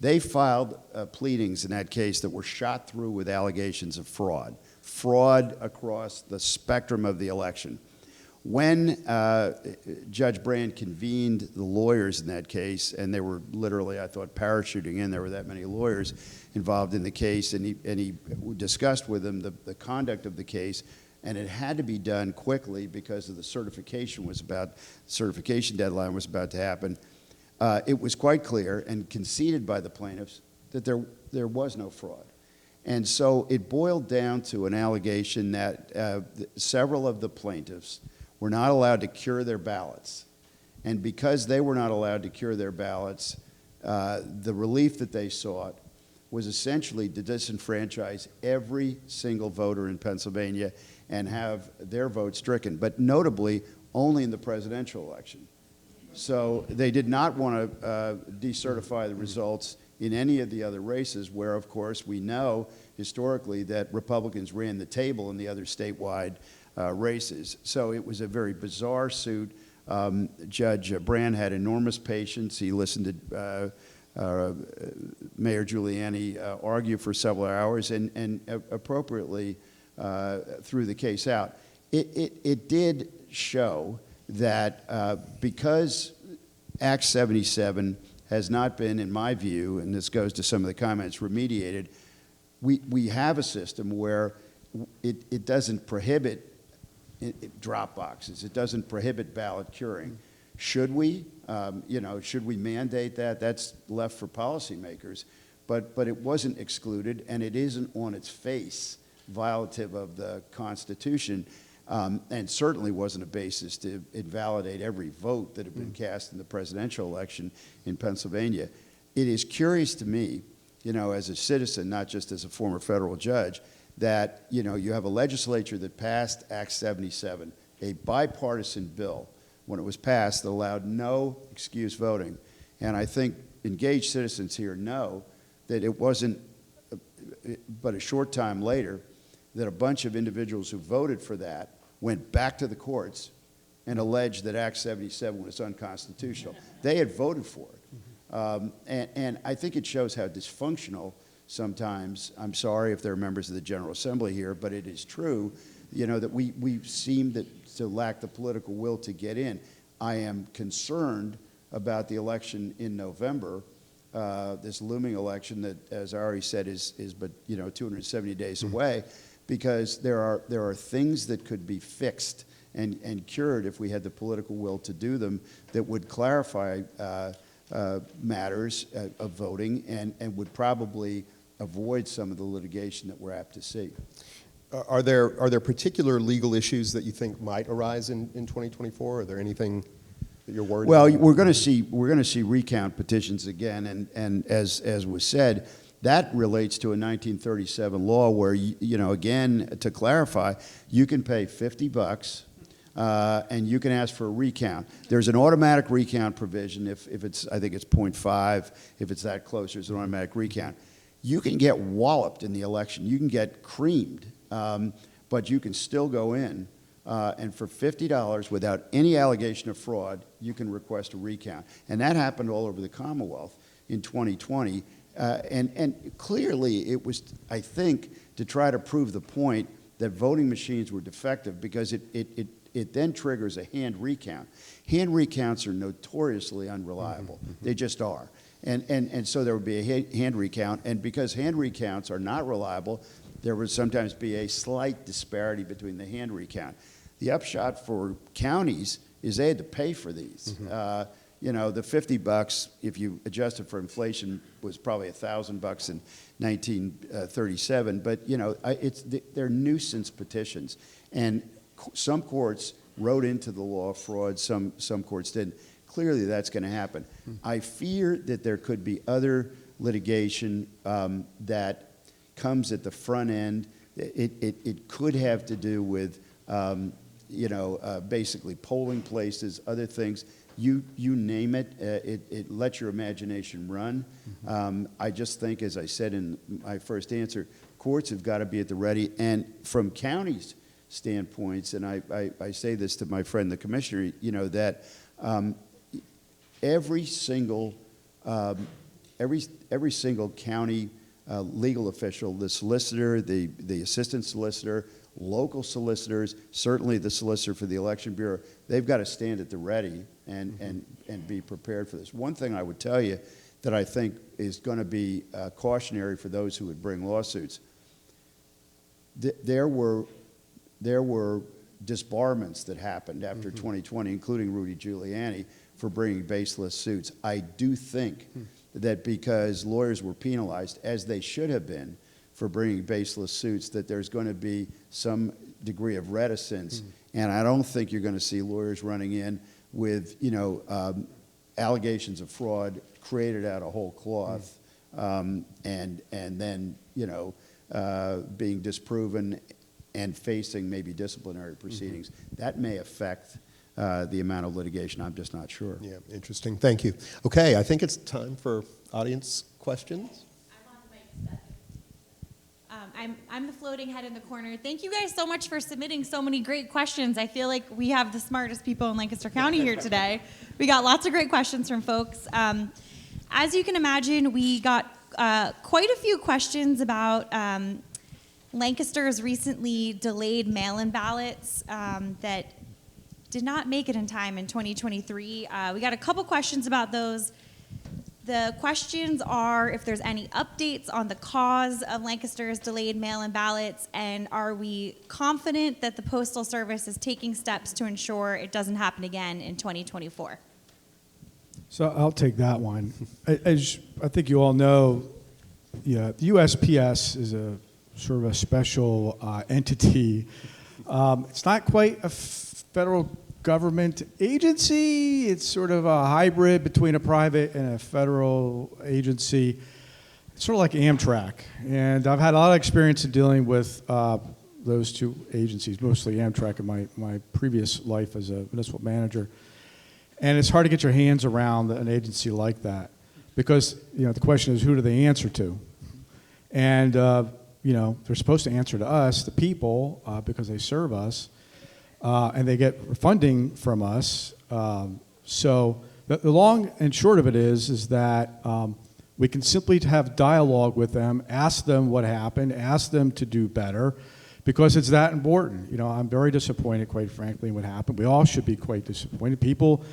They filed pleadings in that case that were shot through with allegations of fraud across the spectrum of the election. When Judge Brand convened the lawyers in that case, and they were literally, I thought, parachuting in, there were that many lawyers involved in the case, and he discussed with them the conduct of the case, and it had to be done quickly because of the certification deadline was about to happen. It was quite clear and conceded by the plaintiffs that there was no fraud. And so it boiled down to an allegation that several of the plaintiffs were not allowed to cure their ballots. And because they were not allowed to cure their ballots, the relief that they sought was essentially to disenfranchise every single voter in Pennsylvania and have their vote stricken, but notably only in the presidential election. So they did not want to decertify the results in any of the other races where, of course, we know historically that Republicans ran the table in the other statewide races. So it was a very bizarre suit. Judge Brand had enormous patience. He listened to Mayor Giuliani argue for several hours and appropriately threw the case out. It did show that because Act 77 has not been, in my view, and this goes to some of the comments, remediated, we have a system where it doesn't prohibit drop boxes. It doesn't prohibit ballot curing. Should we? Should we mandate that? That's left for policymakers. But it wasn't excluded, and it isn't on its face violative of the Constitution. And certainly wasn't a basis to invalidate every vote that had been cast in the presidential election in Pennsylvania. It is curious to me, as a citizen, not just as a former federal judge, that, you have a legislature that passed Act 77, a bipartisan bill, when it was passed, that allowed no excuse voting. And I think engaged citizens here know that it wasn't but a short time later that a bunch of individuals who voted for that went back to the courts and alleged that Act 77 was unconstitutional. They had voted for it. And I think it shows how dysfunctional sometimes, I'm sorry if there are members of the General Assembly here, but it is true, that we seem to lack the political will to get in. I am concerned about the election in November, this looming election that, as I already said, is but 270 days away, because there are things that could be fixed and cured if we had the political will to do them that would clarify matters of voting and would probably avoid some of the litigation that we're apt to see. Are there particular legal issues that you think might arise in 2024? Are there anything that you're worried about? Well, we're going to see recount petitions again, and as was said, that relates to a 1937 law where, again, to clarify, you can pay $50 and you can ask for a recount. There's an automatic recount provision if it's, I think it's 0.5, if it's that close, there's an automatic recount. You can get walloped in the election. You can get creamed, but you can still go in, and for $50, without any allegation of fraud, you can request a recount. And that happened all over the Commonwealth in 2020. And clearly it was, I think, to try to prove the point that voting machines were defective because it then triggers a hand recount. Hand recounts are notoriously unreliable. They just are. And so there would be a hand recount, and because hand recounts are not reliable, there would sometimes be a slight disparity between the hand recount. The upshot for counties is they had to pay for these. You know, the $50, if you adjust it for inflation, was probably $1,000 in 1937. But you know, they're nuisance petitions, and some courts wrote into the law fraud. Some courts didn't. Clearly, that's going to happen. I fear that there could be other litigation that comes at the front end. It could have to do with you know, basically polling places, other things. You name it, it lets your imagination run. I just think, as I said in my first answer, courts have got to be at the ready. And from counties' standpoints, and I say this to my friend the commissioner, you know, that every single county legal official, the solicitor, the assistant solicitor, local solicitors, certainly the solicitor for the Election Bureau, they've got to stand at the ready and be prepared for this. One thing I would tell you that I think is going to be cautionary for those who would bring lawsuits, there were disbarments that happened after 2020, including Rudy Giuliani, for bringing baseless suits. I do think that because lawyers were penalized, as they should have been, for bringing baseless suits, that there's going to be some degree of reticence. And I don't think you're going to see lawyers running in with, you know, allegations of fraud created out of whole cloth, and then, you know, being disproven and facing maybe disciplinary proceedings. That may affect the amount of litigation. I'm just not sure. Yeah, interesting. Thank you. Okay, I think it's time for audience questions. I'm the floating head in the corner. Thank you guys so much for submitting so many great questions. I feel like we have the smartest people in Lancaster County here today. We got lots of great questions from folks. As you can imagine, we got quite a few questions about Lancaster's recently delayed mail-in ballots that did not make it in time in 2023. We got a couple questions about those. The questions are if there's any updates on the cause of Lancaster's delayed mail-in ballots, and are we confident that the Postal Service is taking steps to ensure it doesn't happen again in 2024? So I'll take that one. As I think you all know, yeah, the USPS is a sort of a special entity. It's not quite a federal government agency. It's sort of a hybrid between a private and a federal agency. It's sort of like Amtrak. And I've had a lot of experience in dealing with those two agencies, mostly Amtrak in my previous life as a municipal manager. And it's hard to get your hands around an agency like that because, you know, the question is, who do they answer to? And, you know, they're supposed to answer to us, the people, because they serve us. And they get funding from us. So the long and short of it is that we can simply have dialogue with them, ask them what happened, ask them to do better, because it's that important. You know, I'm very disappointed, quite frankly, in what happened. We all should be quite disappointed. People,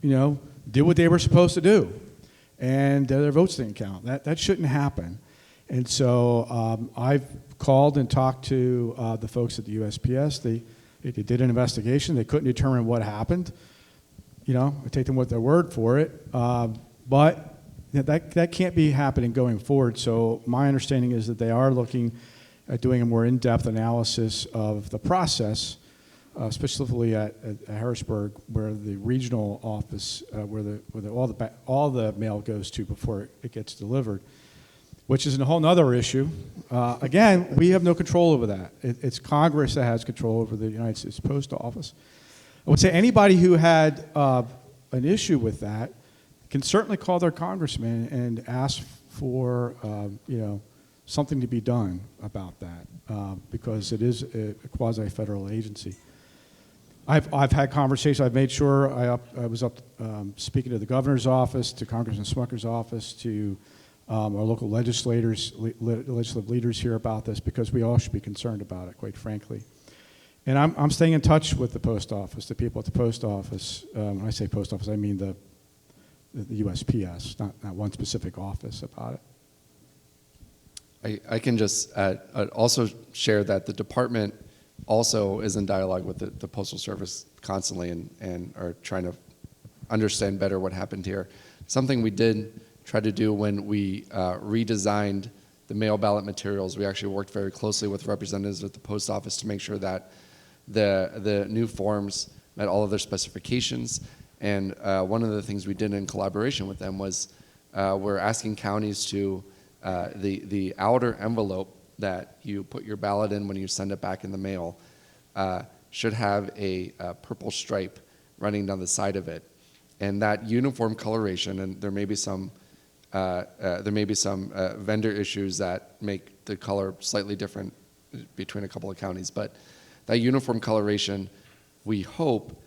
you know, did what they were supposed to do, and their votes didn't count. That shouldn't happen. And so I've called and talked to the folks at the USPS. They did an investigation. They couldn't determine what happened. You know, I take them with their word for it. But that can't be happening going forward. So my understanding is that they are looking at doing a more in-depth analysis of the process, specifically at Harrisburg, where the regional office, where all the mail goes to before it gets delivered, which is a whole other issue. Again, we have no control over that. It's Congress that has control over the United States Post Office. I would say anybody who had an issue with that can certainly call their congressman and ask for you know, something to be done about that, because it is a quasi-federal agency. I've had conversations. I've made sure I was up speaking to the governor's office, to Congressman Smucker's office, to our local legislative leaders hear about this, because we all should be concerned about it, quite frankly. And I'm staying in touch with the post office, the people at the post office. When I say post office, I mean the USPS, not one specific office, about it. I can just also share that the department also is in dialogue with the Postal Service constantly and are trying to understand better what happened here. Something we did try to do when we redesigned the mail ballot materials, we actually worked very closely with representatives at the post office to make sure that the new forms met all of their specifications. And one of the things we did in collaboration with them was we're asking counties to, the outer envelope that you put your ballot in when you send it back in the mail should have a purple stripe running down the side of it. And that uniform coloration, and there may be some vendor issues that make the color slightly different between a couple of counties, but that uniform coloration, we hope,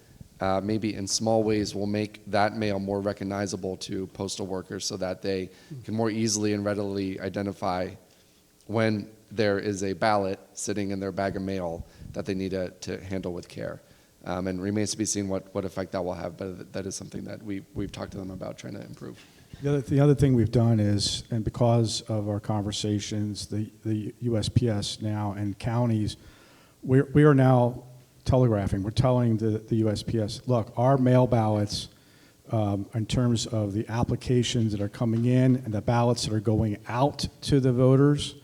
maybe in small ways will make that mail more recognizable to postal workers so that they can more easily and readily identify when there is a ballot sitting in their bag of mail that they need to handle with care. And remains to be seen what effect that will have, but that is something that we've talked to them about trying to improve. The other thing we've done is, and because of our conversations, the USPS now and counties, we are now telegraphing. We're telling the USPS, look, our mail ballots, in terms of the applications that are coming in and the ballots that are going out to the voters,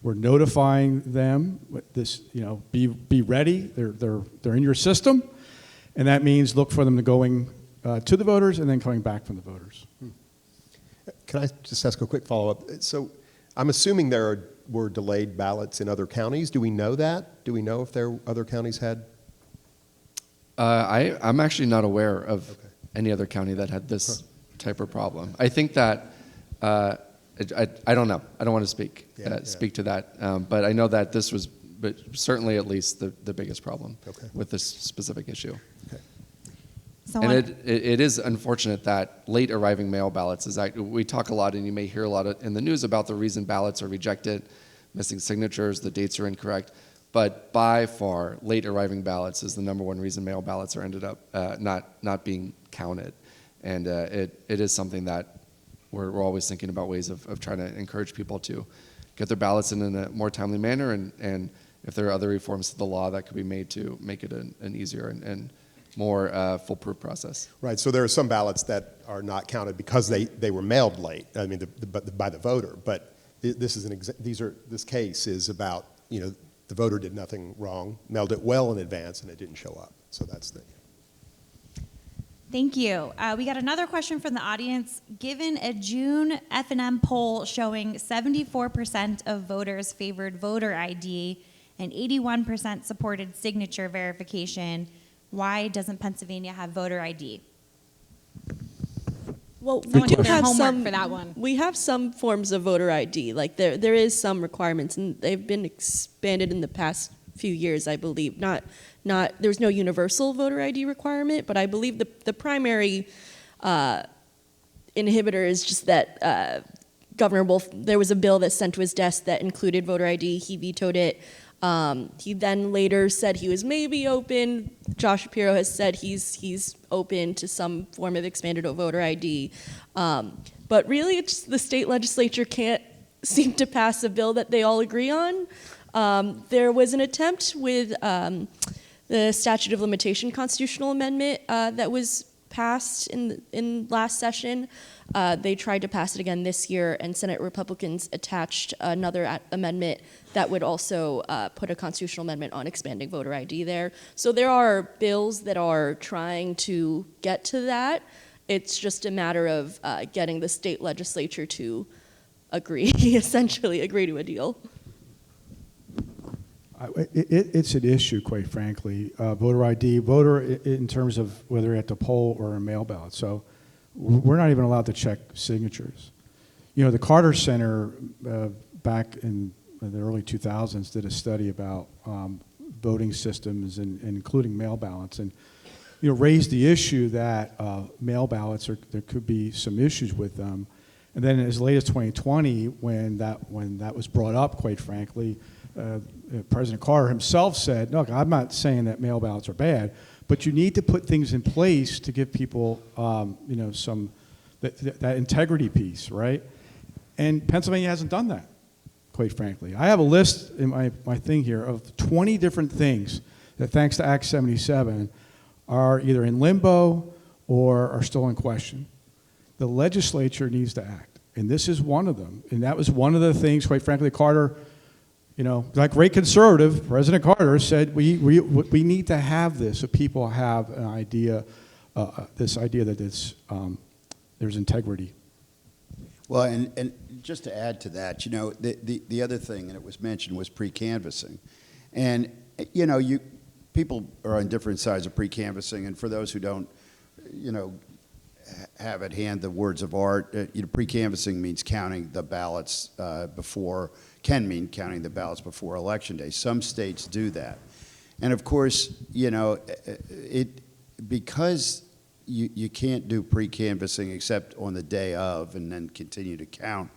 we're notifying them with this, be ready. They're in your system, and that means look for them to going to the voters and then coming back from the voters. Can I just ask a quick follow-up? So I'm assuming there were delayed ballots in other counties. Do we know that? Do we know if other counties had? I'm actually not aware of any other county that had this type of problem. I think that, I don't know. I don't want to speak to that. But I know that this was, but certainly at least the biggest problem with this specific issue. Okay. So and it is unfortunate that late arriving mail ballots we talk a lot, and you may hear a lot in the news about the reason ballots are rejected, missing signatures, the dates are incorrect. But by far, late arriving ballots is the #1 reason mail ballots are ended up not being counted. And it is something that we're always thinking about ways of trying to encourage people to get their ballots in a more timely manner, and if there are other reforms to the law that could be made to make it an easier and more foolproof process. Right, so there are some ballots that are not counted because they were mailed late, I mean, by the voter, but this case is about, the voter did nothing wrong, mailed it well in advance, and it didn't show up, so that's the... Thank you. We got another question from the audience. Given a June F&M poll showing 74% of voters favored voter ID and 81% supported signature verification, why doesn't Pennsylvania have voter ID? Well, Someone we do did their have homework for that one. We have some forms of voter ID. Like there is some requirements, and they've been expanded in the past few years, I believe. There's no universal voter ID requirement, but I believe the primary inhibitor is just that Governor Wolf, there was a bill that sent to his desk that included voter ID. He vetoed it. He then later said he was maybe open. Josh Shapiro has said he's open to some form of expanded voter ID. But really, it's the state legislature can't seem to pass a bill that they all agree on. There was an attempt with the statute of limitation constitutional amendment that was passed in last session. They tried to pass it again this year, and Senate Republicans attached another amendment that would also put a constitutional amendment on expanding voter ID there. So there are bills that are trying to get to that. It's just a matter of getting the state legislature to agree, essentially agree to a deal. It's an issue, quite frankly. Voter ID, in terms of whether at the poll or a mail ballot. So we're not even allowed to check signatures. The Carter Center back in the early 2000s did a study about voting systems and including mail ballots, and raised the issue that mail ballots there could be some issues with them. And then as late as 2020, when that was brought up, quite frankly, President Carter himself said, look, I'm not saying that mail ballots are bad, but you need to put things in place to give people, that integrity piece, right? And Pennsylvania hasn't done that, quite frankly. I have a list in my thing here of 20 different things that, thanks to Act 77, are either in limbo or are still in question. The legislature needs to act, and this is one of them. And that was one of the things, quite frankly, Carter, like great conservative, President Carter said, we need to have this so people have an idea, this idea that there's integrity. Well, and just to add to that, the other thing, and it was mentioned, was pre-canvassing. And, people are on different sides of pre-canvassing, and for those who don't, have at hand the words of art, pre-canvassing means counting the ballots can mean counting the ballots before Election Day. Some states do that. And of course, because you can't do pre-canvassing except on the day of and then continue to count,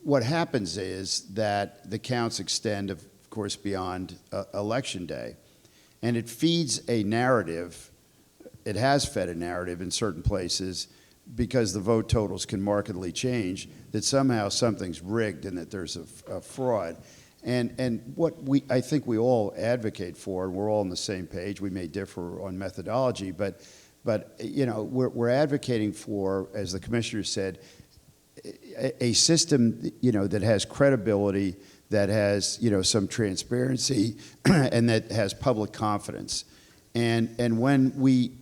what happens is that the counts extend, of course, beyond Election Day. And it feeds a narrative. It has fed a narrative in certain places because the vote totals can markedly change, that somehow something's rigged and that there's a fraud. And what I think we all advocate for, and we're all on the same page, we may differ on methodology, but we're advocating for, as the commissioner said, a system that has credibility, that has some transparency, and that has public confidence. And when we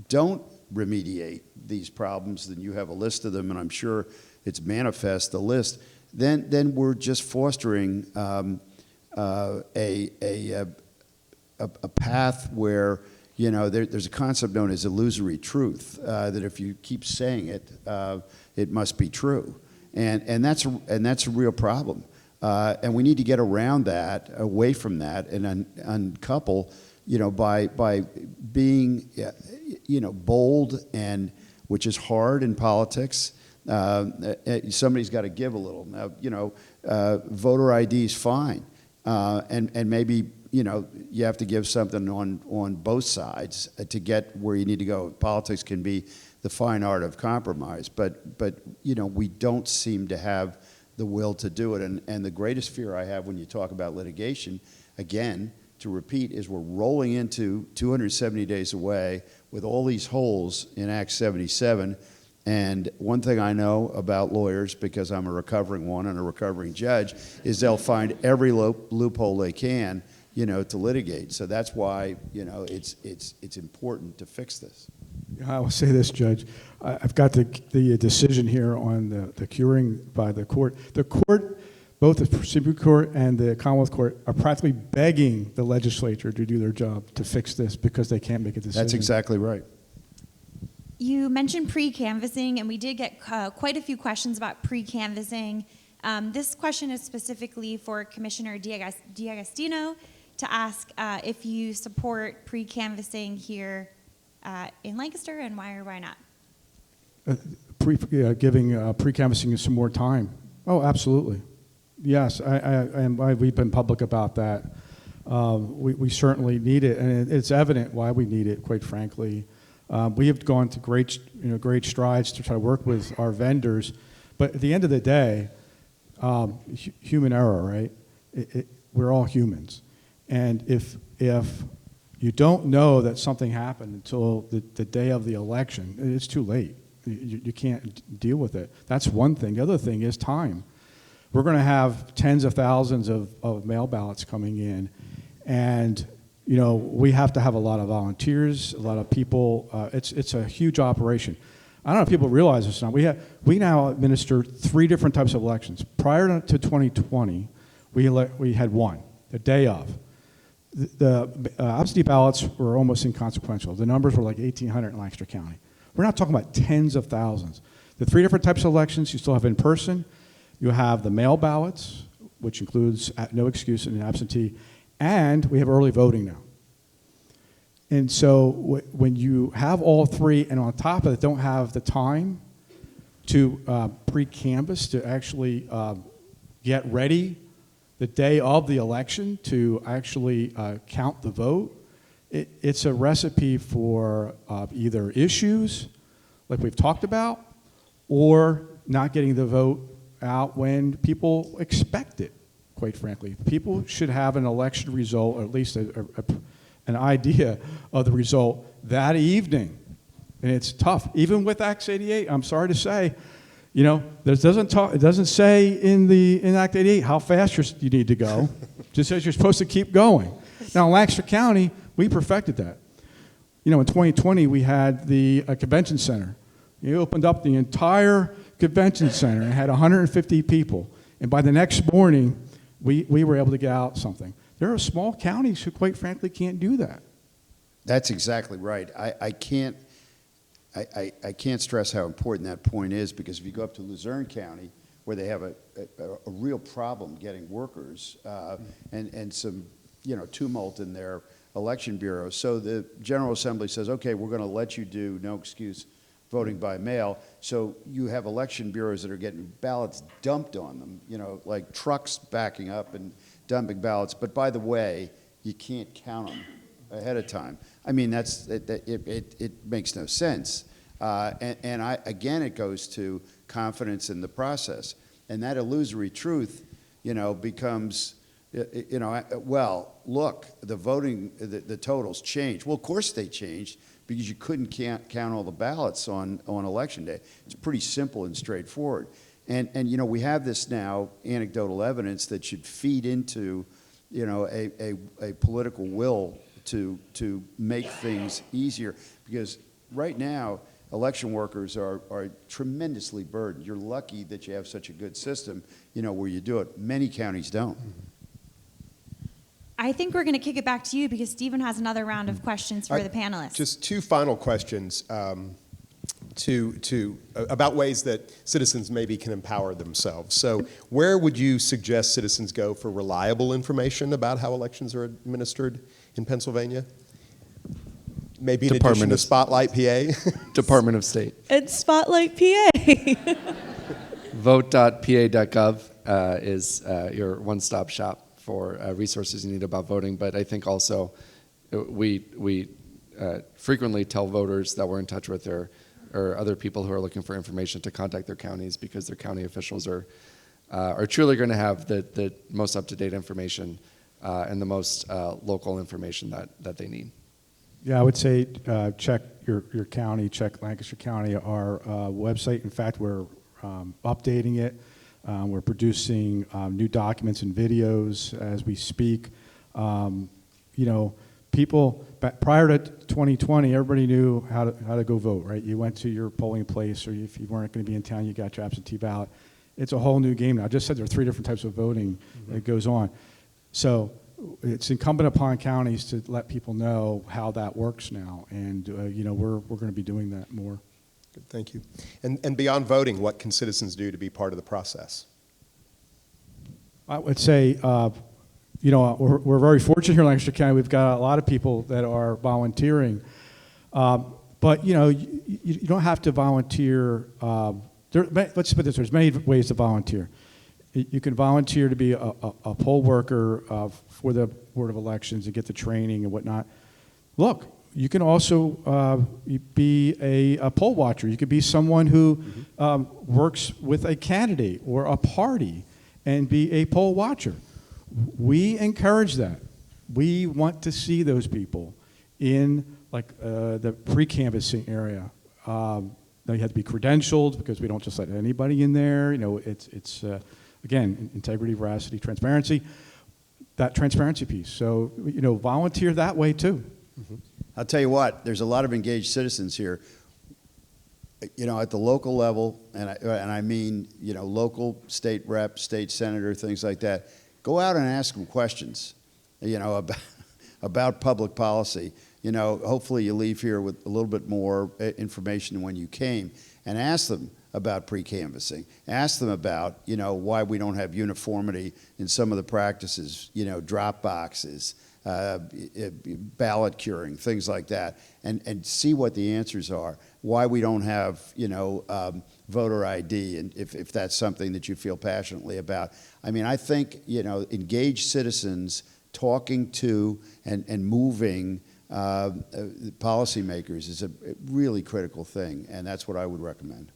don't remediate these problems, then you have a list of them, and I'm sure it's manifest, the list, then we're just fostering a path where there's a concept known as illusory truth, that if you keep saying it, it must be true, and that's a real problem, and we need to get around that, away from that, and uncouple, by being bold, and which is hard in politics. Somebody's got to give a little. Now, voter ID is fine, and maybe you have to give something on both sides to get where you need to go. Politics can be the fine art of compromise, but we don't seem to have the will to do it. And the greatest fear I have when you talk about litigation, again, to repeat, is we're rolling into 270 days away with all these holes in Act 77. And one thing I know about lawyers, because I'm a recovering one and a recovering judge, is they'll find every loophole they can, to litigate. So that's why, it's important to fix this. I will say this, Judge. I've got the decision here on the curing by the court. The court, both the Supreme Court and the Commonwealth Court, are practically begging the legislature to do their job to fix this because they can't make a decision. That's exactly right. You mentioned pre-canvassing, and we did get quite a few questions about pre-canvassing. This question is specifically for Commissioner D'Agostino to ask if you support pre-canvassing here in Lancaster, and why or why not? Giving pre-canvassing some more time. Oh, absolutely. Yes, we've been public about that. We certainly need it, and it's evident why we need it, quite frankly. We have gone to great strides to try to work with our vendors, but at the end of the day, human error, right? We're all humans, and if you don't know that something happened until the day of the election, it's too late. You can't deal with it. That's one thing. The other thing is time. We're going to have tens of thousands of mail ballots coming in, and we have to have a lot of volunteers, a lot of people. It's a huge operation. I don't know if people realize this or not. We now administer 3 different types of elections. Prior to 2020, we had one, the day of. The absentee ballots were almost inconsequential. The numbers were like 1,800 in Lancaster County. We're not talking about tens of thousands. The 3 different types of elections, you still have in person. You have the mail ballots, which includes no excuse and absentee, and we have early voting now. And so when you have all 3 and on top of it don't have the time, to pre-canvass, to actually get ready the day of the election to actually count the vote. It's a recipe for either issues, like we've talked about, or not getting the vote out when people expect it, quite frankly. People should have an election result, or at least an idea of the result that evening. And it's tough. Even with Act 88, I'm sorry to say, you know, it doesn't say in Act 88 how fast you need to go. It just says you're supposed to keep going. Now, in Lancaster County, we perfected that. You know, in 2020, we had the convention center. You opened up the entire convention center and had 150 people. And by the next morning, we were able to get out something. There are small counties who, quite frankly, can't do that. That's exactly right. I can't stress how important that point is, because if you go up to Luzerne County, where they have a real problem getting workers and some, you know, tumult in their election bureau. So the General Assembly says, okay, we're going to let you do no excuse voting by mail. So you have election bureaus that are getting ballots dumped on them, you know, like trucks backing up and dumping ballots. But by the way, you can't count them ahead of time. I mean, it makes no sense. And again, it goes to confidence in the process. And that illusory truth, you know, becomes, you know, well, look, the voting, the totals changed. Well, of course they changed, because you couldn't count all the ballots on election day. It's pretty simple and straightforward. And you know, we have this now anecdotal evidence that should feed into, you know, a political will to make things easier, because right now election workers are tremendously burdened. You're lucky that you have such a good system, you know, where you do it. Many counties don't. I think we're going to kick it back to you, because Stephen has another round of questions for the panelists. Just two final questions about ways that citizens maybe can empower themselves. So where would you suggest citizens go for reliable information about how elections are administered in Pennsylvania? Maybe in addition to Spotlight PA? Department of State. It's Spotlight PA. Vote.pa.gov is your one-stop shop for resources you need about voting. But I think also we frequently tell voters that we're in touch with or other people who are looking for information to contact their counties, because their county officials are truly going to have the most up-to-date information and the most local information that they need. Yeah, I would say check your county, check Lancaster County, our website. In fact, we're updating it. We're producing new documents and videos as we speak. You know, people, prior to 2020, everybody knew how to go vote, right? You went to your polling place, or if you weren't going to be in town, you got your absentee ballot. It's a whole new game now. I just said there are 3 different types of voting that goes on. So it's incumbent upon counties to let people know how that works now. And, you know, we're going to be doing that more. Good, thank you. And beyond voting, what can citizens do to be part of the process? I would say, you know, we're very fortunate here in Lancaster County. We've got a lot of people that are volunteering. But, you know, you don't have to volunteer. Let's put it this way. There's many ways to volunteer. You can volunteer to be a poll worker for the Board of Elections and get the training and whatnot. Look, you can also be a poll watcher. You could be someone who works with a candidate or a party and be a poll watcher. We encourage that. We want to see those people in like the pre-canvassing area. Now you have to be credentialed, because we don't just let anybody in there. You know, it's again, integrity, veracity, transparency. That transparency piece. So, you know, volunteer that way too. Mm-hmm. I'll tell you what, there's a lot of engaged citizens here, you know, at the local level, and I mean, you know, local, state rep, state senator, things like that. Go out and ask them questions, you know, about public policy. You know, hopefully you leave here with a little bit more information than when you came, and ask them about pre-canvassing. Ask them about, you know, why we don't have uniformity in some of the practices, you know, drop boxes, ballot curing, things like that, and see what the answers are. Why we don't have, you know, voter ID, and if that's something that you feel passionately about. I mean, I think, engaged citizens talking to and moving policymakers is a really critical thing, and that's what I would recommend.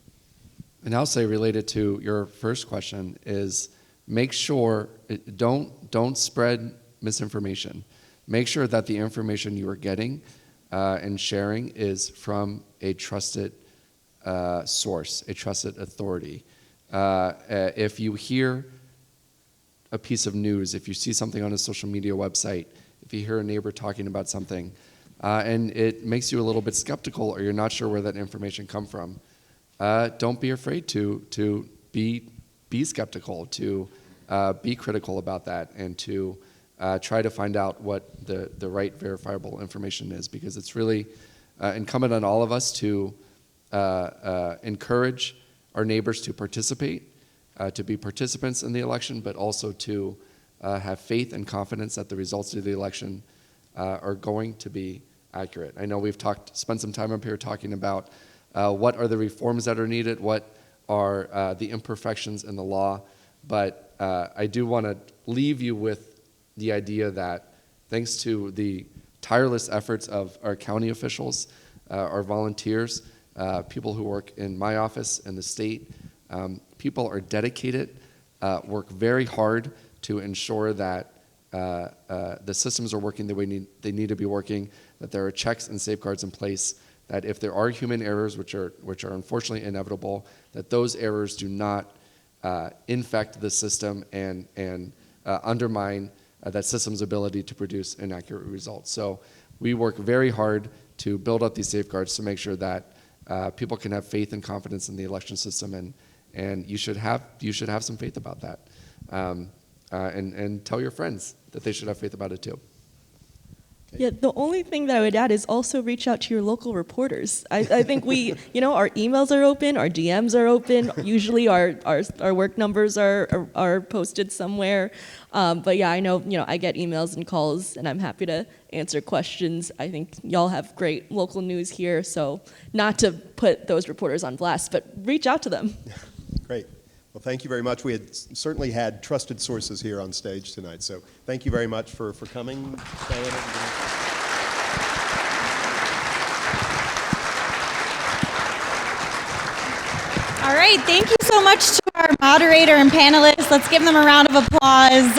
And I'll say, related to your first question, is make sure, don't spread misinformation. Make sure that the information you are getting and sharing is from a trusted source, a trusted authority. If you hear a piece of news, if you see something on a social media website, if you hear a neighbor talking about something, and it makes you a little bit skeptical, or you're not sure where that information come from, don't be afraid to be skeptical, to be critical about that, and to try to find out what the right verifiable information is, because it's really incumbent on all of us to encourage our neighbors to participate, to be participants in the election, but also to have faith and confidence that the results of the election are going to be accurate. I know we've spent some time up here talking about what are the reforms that are needed, what are the imperfections in the law, but I do want to leave you with the idea that thanks to the tireless efforts of our county officials, our volunteers, people who work in my office and the state, people are dedicated, work very hard to ensure that the systems are working the way they need to be working, that there are checks and safeguards in place, that if there are human errors, which are unfortunately inevitable, that those errors do not infect the system and undermine that system's ability to produce inaccurate results. So we work very hard to build up these safeguards to make sure that people can have faith and confidence in the election system, and you should have some faith about that, and tell your friends that they should have faith about it too. Yeah, the only thing that I would add is also reach out to your local reporters. I think our emails are open, our DMs are open. Usually our work numbers are posted somewhere. But yeah, I know, I get emails and calls, and I'm happy to answer questions. I think y'all have great local news here, so not to put those reporters on blast, but reach out to them. Great. Well, thank you very much. We had certainly had trusted sources here on stage tonight, so thank you very much for coming, Diana. All right, thank you so much to our moderator and panelists. Let's give them a round of applause.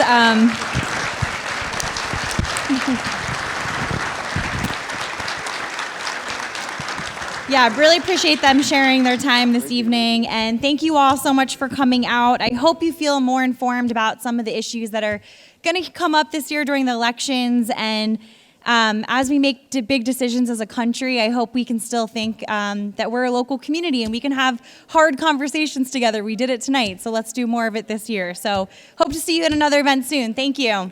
Yeah, I really appreciate them sharing their time this evening, and thank you all so much for coming out. I hope you feel more informed about some of the issues that are going to come up this year during the elections, and as we make big decisions as a country, I hope we can still think that we're a local community and we can have hard conversations together. We did it tonight, so let's do more of it this year. So hope to see you at another event soon. Thank you.